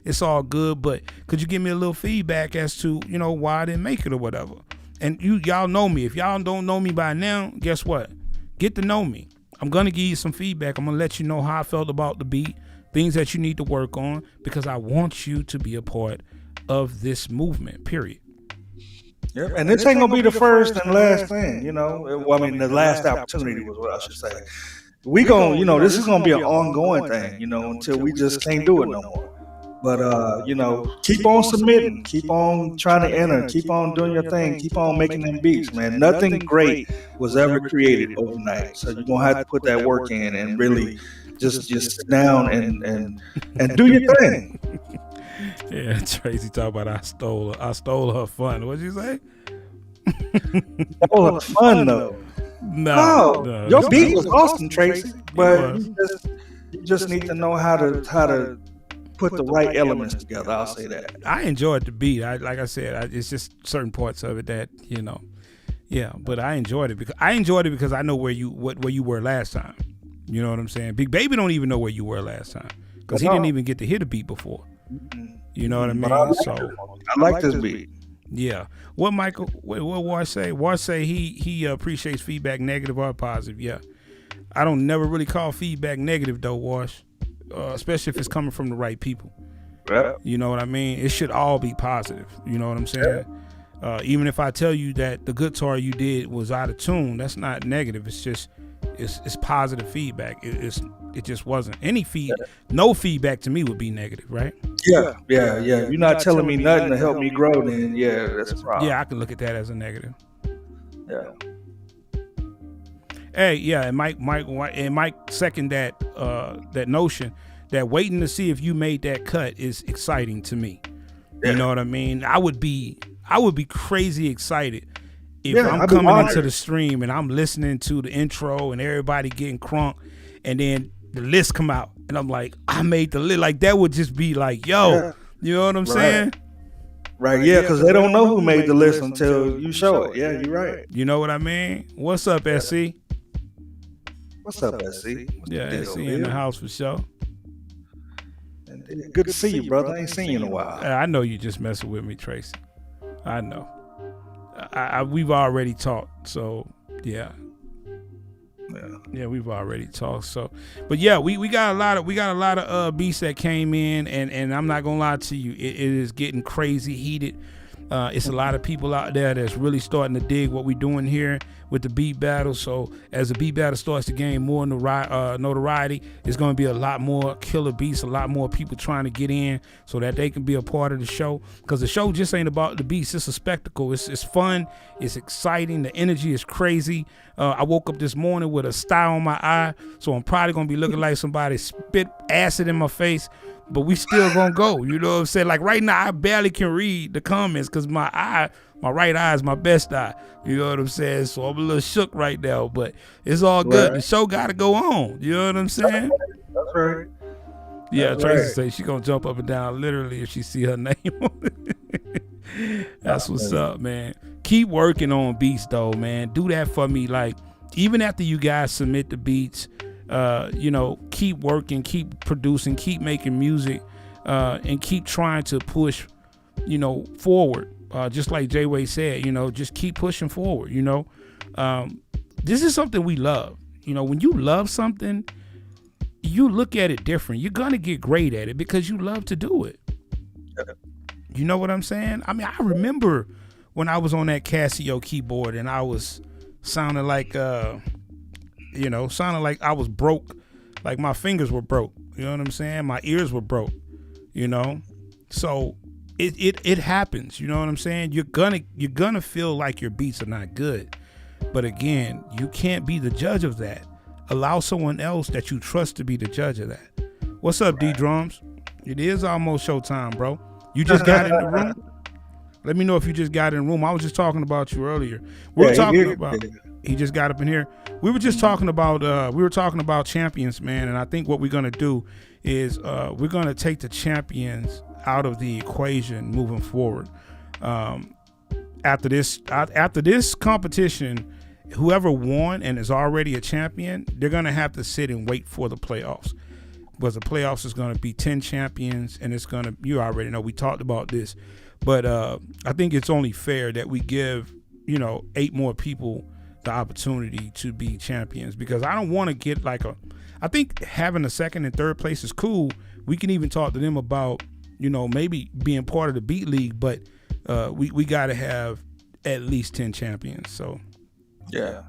it's all good, but could you give me a little feedback as to, why I didn't make it or whatever? And y'all know me. If y'all don't know me by now, guess what? Get to know me. I'm going to give you some feedback. I'm going to let you know how I felt about the beat, things that you need to work on, because I want you to be a part of this movement, period. Yep. And this ain't gonna be the first and last thing, the last opportunity was what I should say. We gonna, this is gonna be an ongoing thing, until we just can't do it no more. But keep on submitting, keep on trying to enter, keep on doing your thing, keep on making them beats, man. Nothing great was ever created overnight. So you're gonna have to put that work in and really just sit down and do your thing. Yeah, Tracy talk about I stole her fun. What'd you say? Stole her fun though. No, your beat was awesome, Tracy. But you just need to know how to put the right elements together. I'll say that. I enjoyed the beat. Like I said, it's just certain parts of it that yeah. But I enjoyed it because I know where you were last time. You know what I'm saying? Big Baby don't even know where you were last time because he didn't even get to hear the beat before. You know what I mean? I like this beat. Yeah. What Michael? What Wash say? Wash say he appreciates feedback, negative or positive. Yeah. I don't never really call feedback negative though, Wash, especially if it's coming from the right people. Yeah. You know what I mean? It should all be positive. You know what I'm saying? Even if I tell you that the guitar you did was out of tune, that's not negative. It's just it's positive feedback. It just wasn't no feedback to me would be negative, right? Yeah. You're not telling me nothing to help me grow, then that's a problem. Yeah, I can look at that as a negative. Yeah. Hey, yeah, and Mike second that notion that waiting to see if you made that cut is exciting to me. Yeah. You know what I mean? I would be crazy excited if I'm coming into the stream and I'm listening to the intro and everybody getting crunk, and then the list come out and I'm like, I made the list. Like that would just be like, yo, you know what I'm saying? Right, yeah, because they don't know who made the list until you show it. Yeah, you're right. You know what I mean? What's up, SC? What's up, SC? Yeah, SC in the house for sure. Good to see you, brother. I ain't seen you in a while. I know you just messing with me, Tracy. I know. We've already talked, so yeah. Yeah, we've already talked. So, but yeah, we got a lot of beats that came in, and I'm not gonna lie to you, it is getting crazy heated. It's a lot of people out there that's really starting to dig what we're doing here with the beat battle. So as the beat battle starts to gain more notoriety, it's going to be a lot more killer beats, a lot more people trying to get in so that they can be a part of the show. Because the show just ain't about the beats. It's a spectacle. It's fun. It's exciting. The energy is crazy. I woke up this morning with a sty on my eye, so I'm probably going to be looking like somebody spit acid in my face. But we still gonna go, you know what I'm saying? Like right now, I barely can read the comments because my right eye is my best eye. You know what I'm saying? So I'm a little shook right now, but it's all good. Right. The show gotta go on. You know what I'm saying? That's right. Yeah, Tracy say she gonna jump up and down literally if she see her name on it. That's what's up, man. Keep working on beats though, man. Do that for me. Like even after you guys submit the beats, keep working, keep producing, keep making music, and keep trying to push, forward. Just like Jay-Way said, just keep pushing forward, This is something we love. When you love something, you look at it different. You're going to get great at it because you love to do it. You know what I'm saying? I mean, I remember when I was on that Casio keyboard and I was sounding like I was broke, like my fingers were broke. You know what I'm saying? My ears were broke, So it happens, you know what I'm saying? You're gonna feel like your beats are not good. But again, you can't be the judge of that. Allow someone else that you trust to be the judge of that. What's up, D Drums? It is almost showtime, bro. You just got in the room? Let me know if you just got in the room. I was just talking about you earlier. He just got up in here. We were just talking about champions, man. And I think what we're going to do is we're going to take the champions out of the equation moving forward. After this competition, whoever won and is already a champion, they're going to have to sit and wait for the playoffs. Because the playoffs is going to be 10 champions, and it's going to, you already know, we talked about this. But I think it's only fair that we give, 8 more people the opportunity to be champions, because I don't want to get I think having a second and third place is cool. We can even talk to them about, maybe being part of the Beat League, but we got to have at least 10 champions. So yeah,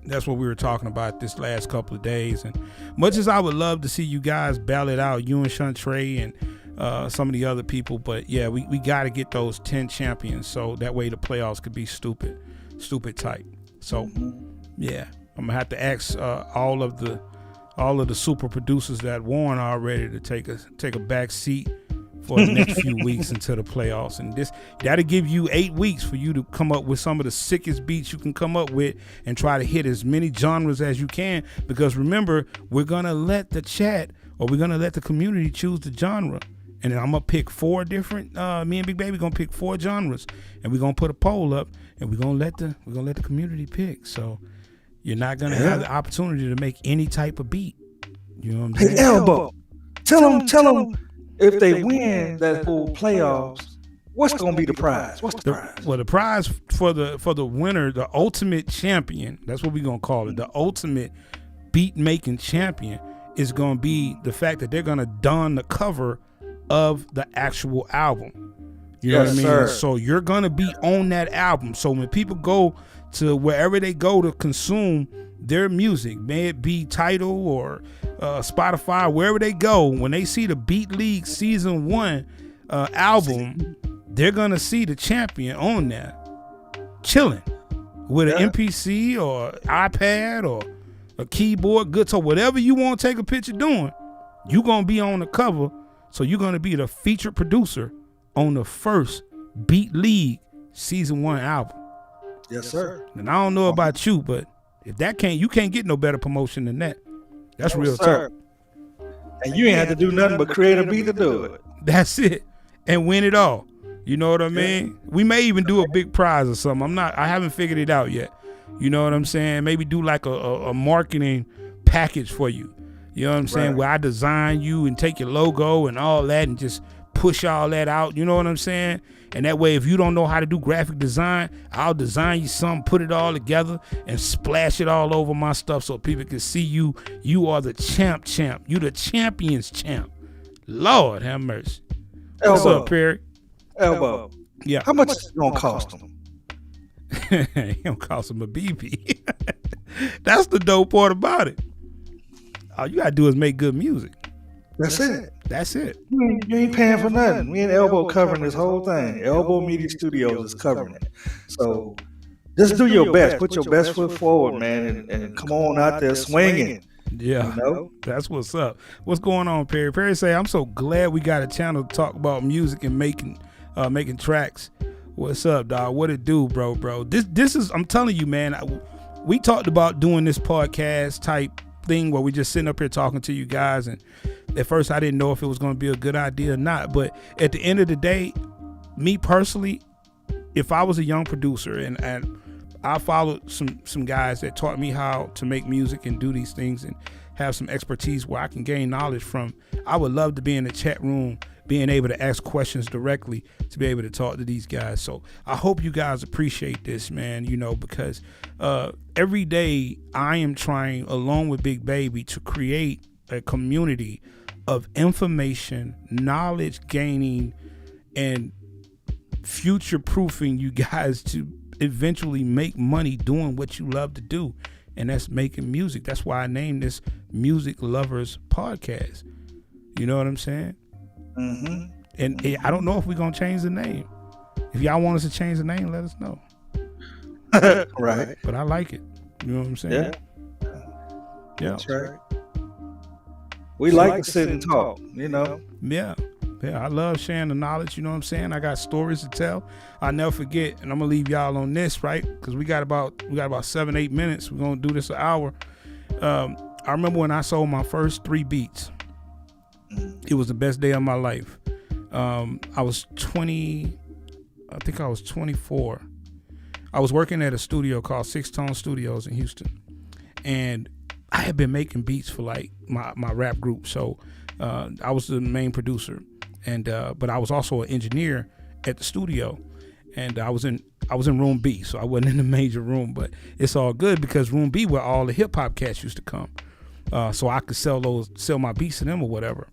that's what we were talking about this last couple of days. And much as I would love to see you guys battle it out, you and Shantrey and some of the other people, but yeah, we got to get those 10 champions so that way the playoffs could be stupid tight. So yeah, I'm gonna have to ask all of the super producers that won already to take a back seat for the next few weeks until the playoffs. And that'll give you 8 weeks for you to come up with some of the sickest beats you can come up with and try to hit as many genres as you can. Because remember, we're gonna let the chat or we're gonna let the community choose the genre. And then I'm gonna pick 4 different. Me and Big Baby gonna pick 4 genres, and we're gonna put a poll up, and we're gonna let the community pick. So you're not gonna have the opportunity to make any type of beat. You know what I'm saying? Hey, Elbow, tell them if they win that full playoffs, what's gonna be the prize? What's the prize? Well, the prize for the winner, the ultimate champion. That's what we're gonna call it. The ultimate beat making champion is gonna be the fact that they're gonna don the cover of the actual album. You know what I mean? Sir. So you're gonna be on that album. So when people go to wherever they go to consume their music, may it be Tidal or Spotify, wherever they go, when they see the Beat League Season 1 album, they're gonna see the champion on there chilling with an MPC or iPad or a keyboard, guitar, whatever you want to take a picture doing, you're gonna be on the cover. So you're going to be the featured producer on the first Beat League Season 1 album. Yes, sir. And I don't know about you, but if you can't get no better promotion than that. That's real talk. And you ain't have to do nothing but create a beat to do it. That's it. And win it all. You know what I mean? We may even do a big prize or something. I haven't figured it out yet. You know what I'm saying? Maybe do like a marketing package for you. You know what I'm saying? Where I design you and take your logo and all that and just push all that out. You know what I'm saying? And that way, if you don't know how to do graphic design, I'll design you something, put it all together and splash it all over my stuff so people can see you. You are the champ. You the champion's champ. Lord have mercy. Elbow. What's up, Perry? Elbow. Yeah. How much is it gonna cost them? It don't cost them a BB. That's the dope part about it. All you gotta do is make good music. That's it. That's it. You ain't paying for nothing. Me and Elbow covering this whole thing. Elbow Media Studios is covering it. So just do your best. Put your best foot forward, man, and come on out there swinging. Yeah, you know? That's what's up. What's going on, Perry? Perry say, I'm so glad we got a channel to talk about music and making tracks. What's up, dog? What it do, bro? This is, I'm telling you, man, we talked about doing this podcast type thing where we just sitting up here talking to you guys, and at first I didn't know if it was going to be a good idea or not, but at the end of the day, me personally, if I was a young producer and I followed some guys that taught me how to make music and do these things and have some expertise where I can gain knowledge from, I would love to be in the chat room, being able to ask questions directly, to be able to talk to these guys. So I hope you guys appreciate this, man, because every day I am trying, along with Big Baby, to create a community of information, knowledge gaining, and future proofing you guys to eventually make money doing what you love to do, and that's making music. That's why I named this Music Lovers Podcast. You know what I'm saying? Mm-hmm. And I don't know if we're gonna change the name. If y'all want us to change the name, let us know. Right. But I like it. You know what I'm saying? Yeah. That's right. We like to sit and talk, Yeah, I love sharing the knowledge, you know what I'm saying? I got stories to tell. I'll never forget, and I'm gonna leave y'all on this, right? Because we got about 7-8 minutes. We're gonna do this an hour. I remember when I sold my first 3 beats. It was the best day of my life. I was 20, I think I was 24. I was working at a studio called Six Tone Studios in Houston, and I had been making beats for like my rap group. So I was the main producer, and but I was also an engineer at the studio, and I was in room B, so I wasn't in the major room, but it's all good because room B where all the hip hop cats used to come, so I could sell my beats to them or whatever.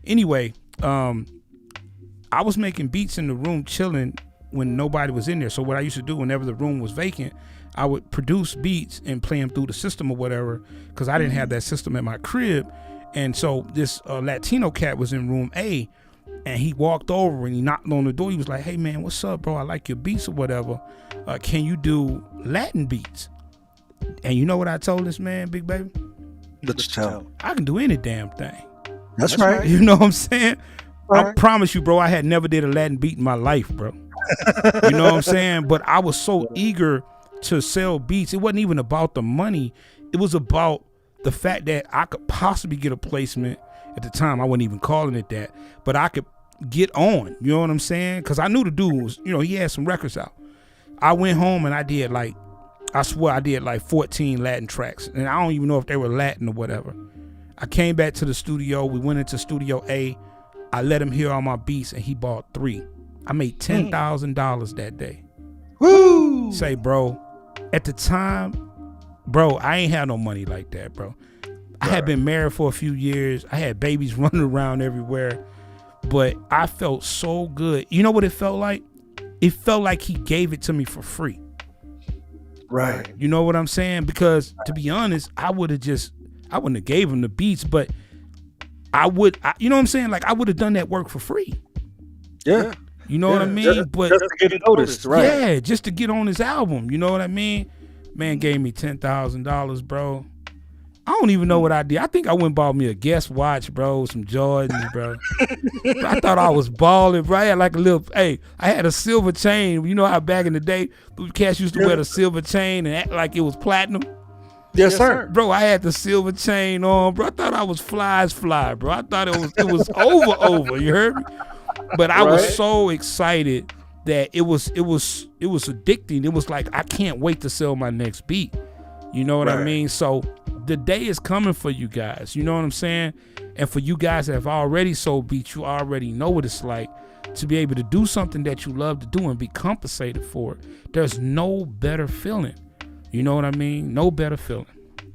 Anyway, I was making beats in the room chilling when nobody was in there. So what I used to do whenever the room was vacant, I would produce beats and play them through the system or whatever, because I didn't have that system at my crib. And so this Latino cat was in room A, and he walked over and he knocked on the door. He was like, "Hey man, what's up, bro? I like your beats or whatever. Can you do Latin beats?" And you know what I told this man, Big Baby? Let's tell. I can do any damn thing. That's right. You know what I'm saying? Right. I promise you, bro, I had never did a Latin beat in my life, bro. You know what I'm saying? But I was so eager to sell beats. It wasn't even about the money. It was about the fact that I could possibly get a placement. At the time, I wasn't even calling it that, but I could get on. You know what I'm saying? Because I knew the dude was, he had some records out. I went home and I did like 14 Latin tracks, and I don't even know if they were Latin or whatever. I came back to the studio. We went into Studio A. I let him hear all my beats, and he bought 3. I made $10,000 that day. Woo! Say, bro, at the time, bro, I ain't had no money like that, bro. I had been married for a few years. I had babies running around everywhere, but I felt so good. You know what it felt like? It felt like he gave it to me for free. Right. You know what I'm saying? Because to be honest, I wouldn't have gave him the beats, but you know what I'm saying? Like I would have done that work for free. Yeah. You know what I mean? Just to get noticed, right? Yeah, just to get on his album. You know what I mean? Man gave me $10,000, bro. I don't even know what I did. I think I went and bought me a Guess watch, bro, some Jordans, bro. I thought I was balling, bro. I had like I had a silver chain. You know how back in the day, cats used to wear the silver chain and act like it was platinum? Yes, sir. Bro, I had the silver chain on, bro. I thought I was fly as fly, bro. I thought it was over. You heard me? But I was so excited that it was addicting. It was like, I can't wait to sell my next beat. You know what I mean? So the day is coming for you guys. You know what I'm saying? And for you guys that have already sold beats, you already know what it's like to be able to do something that you love to do and be compensated for it. There's no better feeling. You know what I mean? No better feeling.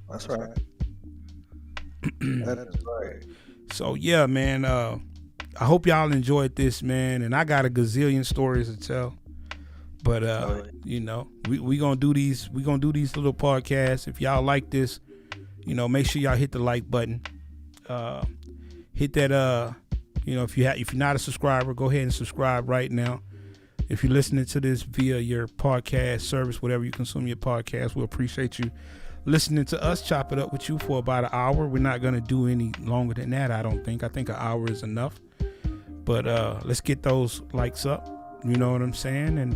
That's right. That is right. So yeah, man. I hope y'all enjoyed this, man. And I got a gazillion stories to tell. But you know, we gonna do these little podcasts. If y'all like this, you know, make sure y'all hit the like button. Hit that you know, if you're not a subscriber, go ahead and subscribe right now. If you're listening to this via your podcast service, whatever you consume your podcast, we'll appreciate you listening to us chop it up with you for about an hour. We're not going to do any longer than that, I don't think. I think an hour is enough. But let's get those likes up, you know what I'm saying? And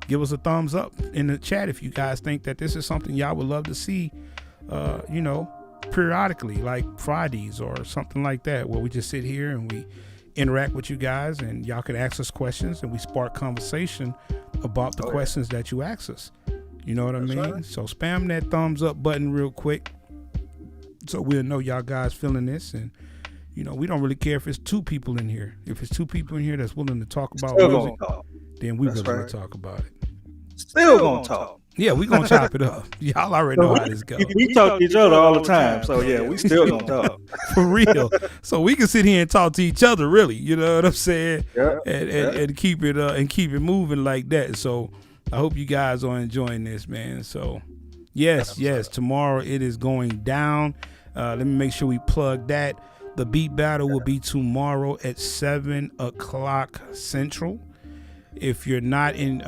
give us a thumbs up in the chat if you guys think that this is something y'all would love to see, you know, periodically, like Fridays or something like that, where we just sit here and we interact with you guys and y'all can ask us questions and we spark conversation about the questions that you ask us. You know what I mean? Right. So spam that thumbs up button real quick so we'll know y'all guys feeling this. And, you know, we don't really care if it's 2 people in here. If it's 2 people in here that's willing to talk about music, then we really want to talk about it. Still gonna talk. Yeah, we gonna chop it up. Y'all already know how this goes. We talk to each other all the time, so yeah, we still gonna talk. For real. So we can sit here and talk to each other, really. You know what I'm saying? Yeah. And keep it moving like that. So I hope you guys are enjoying this, man. So yes, tomorrow it is going down. Let me make sure we plug that. The beat battle will be tomorrow at 7:00 Central. If you're not in,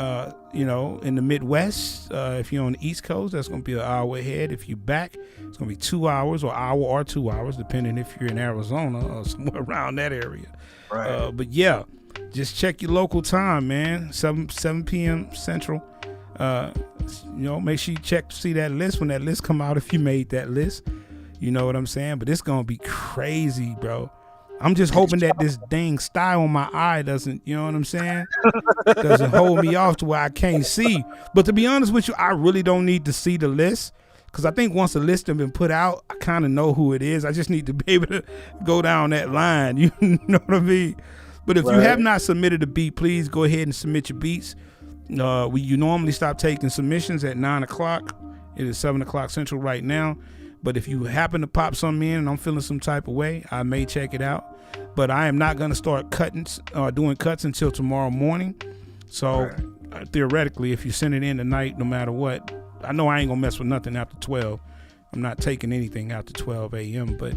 you know, in the Midwest, if you're on the East Coast, that's going to be an hour ahead. If you're back, it's going to be 2 hours or hour or 2 hours, depending if you're in Arizona or somewhere around that area. Right. But yeah, just check your local time, man. 7 p.m. Central. You know, make sure you check to see that list when that list come out. If you made that list, you know what I'm saying. But it's going to be crazy, bro. I'm just hoping that this dang sty on my eye doesn't, you know what I'm saying, doesn't hold me off to where I can't see. But to be honest with you, I really don't need to see the list because I think once the list has been put out, I kind of know who it is. I just need to be able to go down that line. You know what I mean? But if you have not submitted a beat, please go ahead and submit your beats. You normally stop taking submissions at 9:00. It is 7:00 Central right now. But if you happen to pop something in and I'm feeling some type of way, I may check it out. But I am not going to start doing cuts until tomorrow morning. So theoretically, if you send it in tonight, no matter what, I know I ain't going to mess with nothing after 12. I'm not taking anything after 12 a.m. But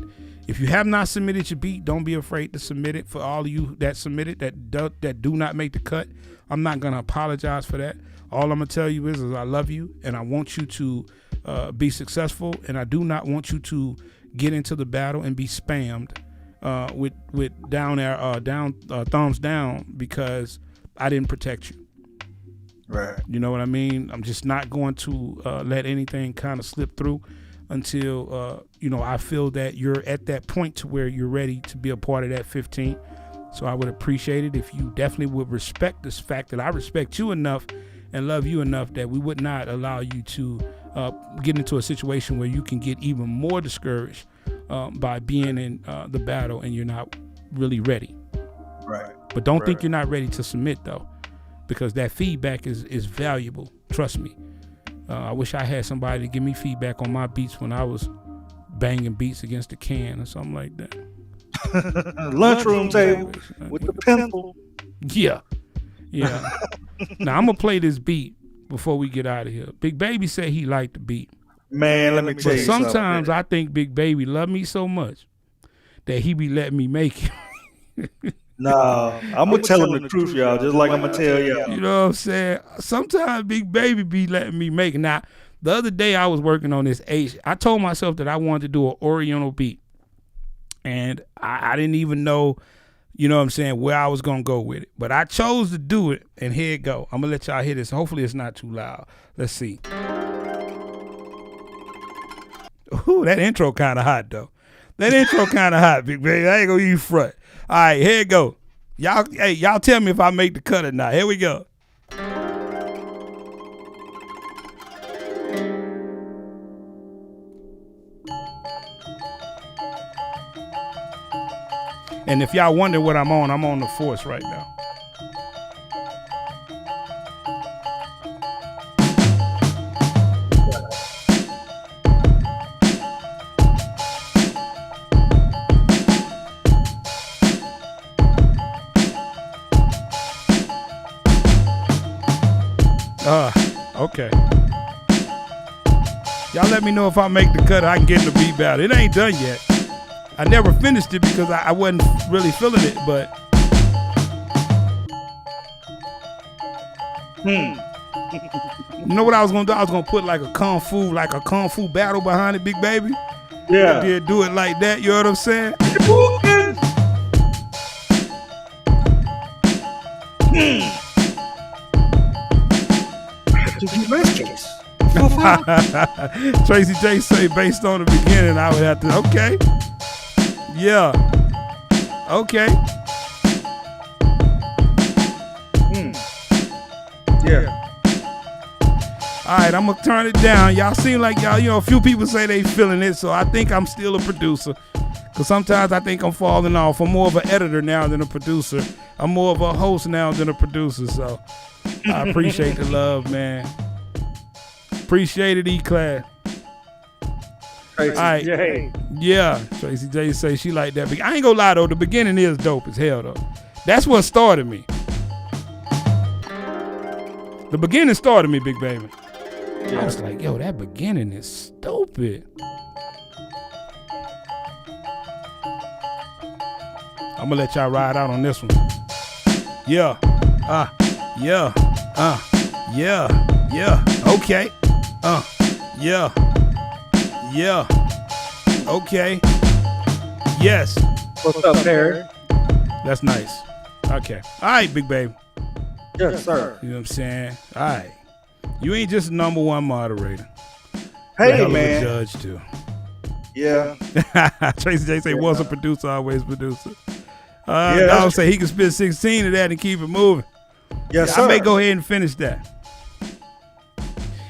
if you have not submitted your beat, don't be afraid to submit it. For all of you that submitted that do not make the cut, I'm not going to apologize for that. All I'm going to tell you is I love you and I want you to be successful, and I do not want you to get into the battle and be spammed with thumbs down because I didn't protect you. Right. You know what I mean? I'm just not going to let anything kind of slip through until you know, I feel that you're at that point to where you're ready to be a part of that 15. So I would appreciate it if you definitely would respect this fact that I respect you enough and love you enough that we would not allow you to get into a situation where you can get even more discouraged by being in the battle and you're not really ready. Right. But don't think you're not ready to submit, though, because that feedback is valuable. Trust me. I wish I had somebody to give me feedback on my beats when I was banging beats against a can or something like that. Lunchroom table with the pencil. Yeah. Now, I'm going to play this beat before we get out of here. Big Baby said he liked the beat. Man, let me tell you something. Sometimes I think Big Baby love me so much that he be letting me make it. Nah, I'm going to tell him the truth, y'all, just like I'm going to tell y'all. You know what I'm saying? Sometimes Big Baby be letting me make it. Now, the other day I was working on this I told myself that I wanted to do an Oriental beat. And I didn't even know, you know what I'm saying, where I was going to go with it. But I chose to do it, and here it go. I'm going to let y'all hear this. Hopefully it's not too loud. Let's see. Ooh, that intro kind of hot, though. That intro kind of hot, Big Baby. I ain't going to use front. All right, here it go. Y'all tell me if I make the cut or not. Here we go. And if y'all wonder what I'm on the Force right now. Okay. Y'all let me know if I make the cut. I can get in the beat battle. It ain't done yet. I never finished it because I wasn't really feeling it, but. You know what I was gonna do? I was gonna put like a kung fu battle behind it, big baby. Yeah. Yeah, do it like that. You know what I'm saying? Tracy J say based on the beginning, I would have to. Okay. Yeah. Okay. Yeah. All right, I'm gonna turn it down. Y'all seem like y'all, a few people say they feeling it, so I think I'm still a producer. Cause sometimes I think I'm falling off. I'm more of an editor now than a producer. I'm more of a host now than a producer. So I appreciate the love, man. Appreciate it, E-Class. Tracy right. J. Yeah, Tracy J say she like that. I ain't gonna lie though, the beginning is dope as hell though. That's what started me. The beginning started me, big baby. I was like, yo, that beginning is stupid. I'm gonna let y'all ride out on this one. Yeah. Yeah. Yeah. Okay. Yeah. Yeah. Okay. Yes. What's up, Harry? That's nice. Okay. All right, big baby. Yes, sir. You know what I'm saying? All right. You ain't just number one moderator. Hey, You're man. a judge too. Yeah. Tracy J say once a producer, always producer. Yeah, Dog say he can spit 16 of that and keep it moving. Yes, sir. I may go ahead and finish that.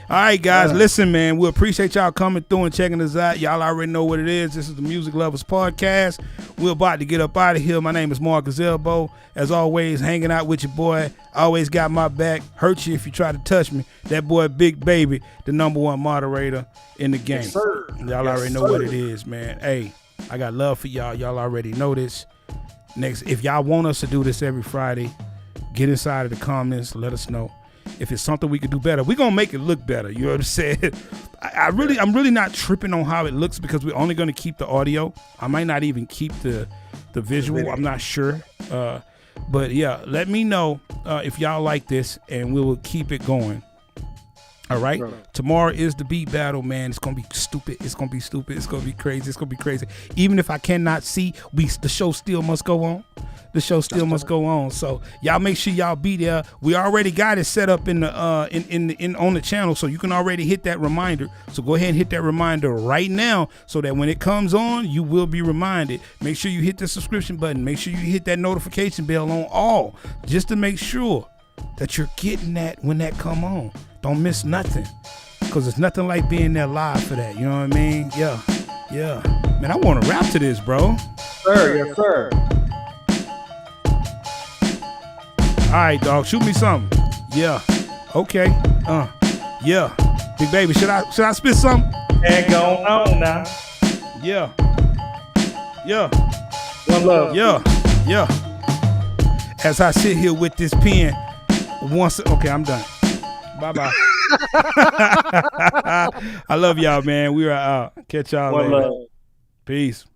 All right, guys, listen, man. We appreciate y'all coming through and checking us out. Y'all already know what it is. This is the Music Lovers Podcast. We're about to get up out of here. My name is Marcus Elbow. As always, hanging out with your boy. Always got my back. Hurt you if you try to touch me. That boy, Big Baby, the number one moderator in the game. Yes, sir. Y'all already know what it is, man. Hey, I got love for y'all. Y'all already know this. Next, if y'all want us to do this every Friday, get inside of the comments. Let us know. If it's something we could do better, we're gonna make it look better. You know what I'm saying? I'm really not tripping on how it looks because we're only gonna keep the audio. I might not even keep the visual. I'm not sure. But yeah, let me know if y'all like this and we will keep it going. All right. Tomorrow is the beat battle, man. It's gonna be stupid. It's gonna be stupid. It's gonna be crazy. It's gonna be crazy. Even if I cannot see, the show still must go on. The show still must go on. So y'all make sure y'all be there. We already got it set up in the on the channel, so you can already hit that reminder. So go ahead and hit that reminder right now, so that when it comes on, you will be reminded. Make sure you hit the subscription button. Make sure you hit that notification bell on all, just to make sure that you're getting that when that come on. Don't miss nothing, because it's nothing like being there live for that. You know what I mean? Yeah. Man, I want to rap to this, bro. Sir, yes, sir. All right, dog. Shoot me something. Yeah. Okay. Yeah. Big baby, should I spit something? And going on now. Yeah. One love. Yeah. As I sit here with this pen, okay, I'm done. Bye-bye. I love y'all, man. We are out. Catch y'all later. Love. Peace.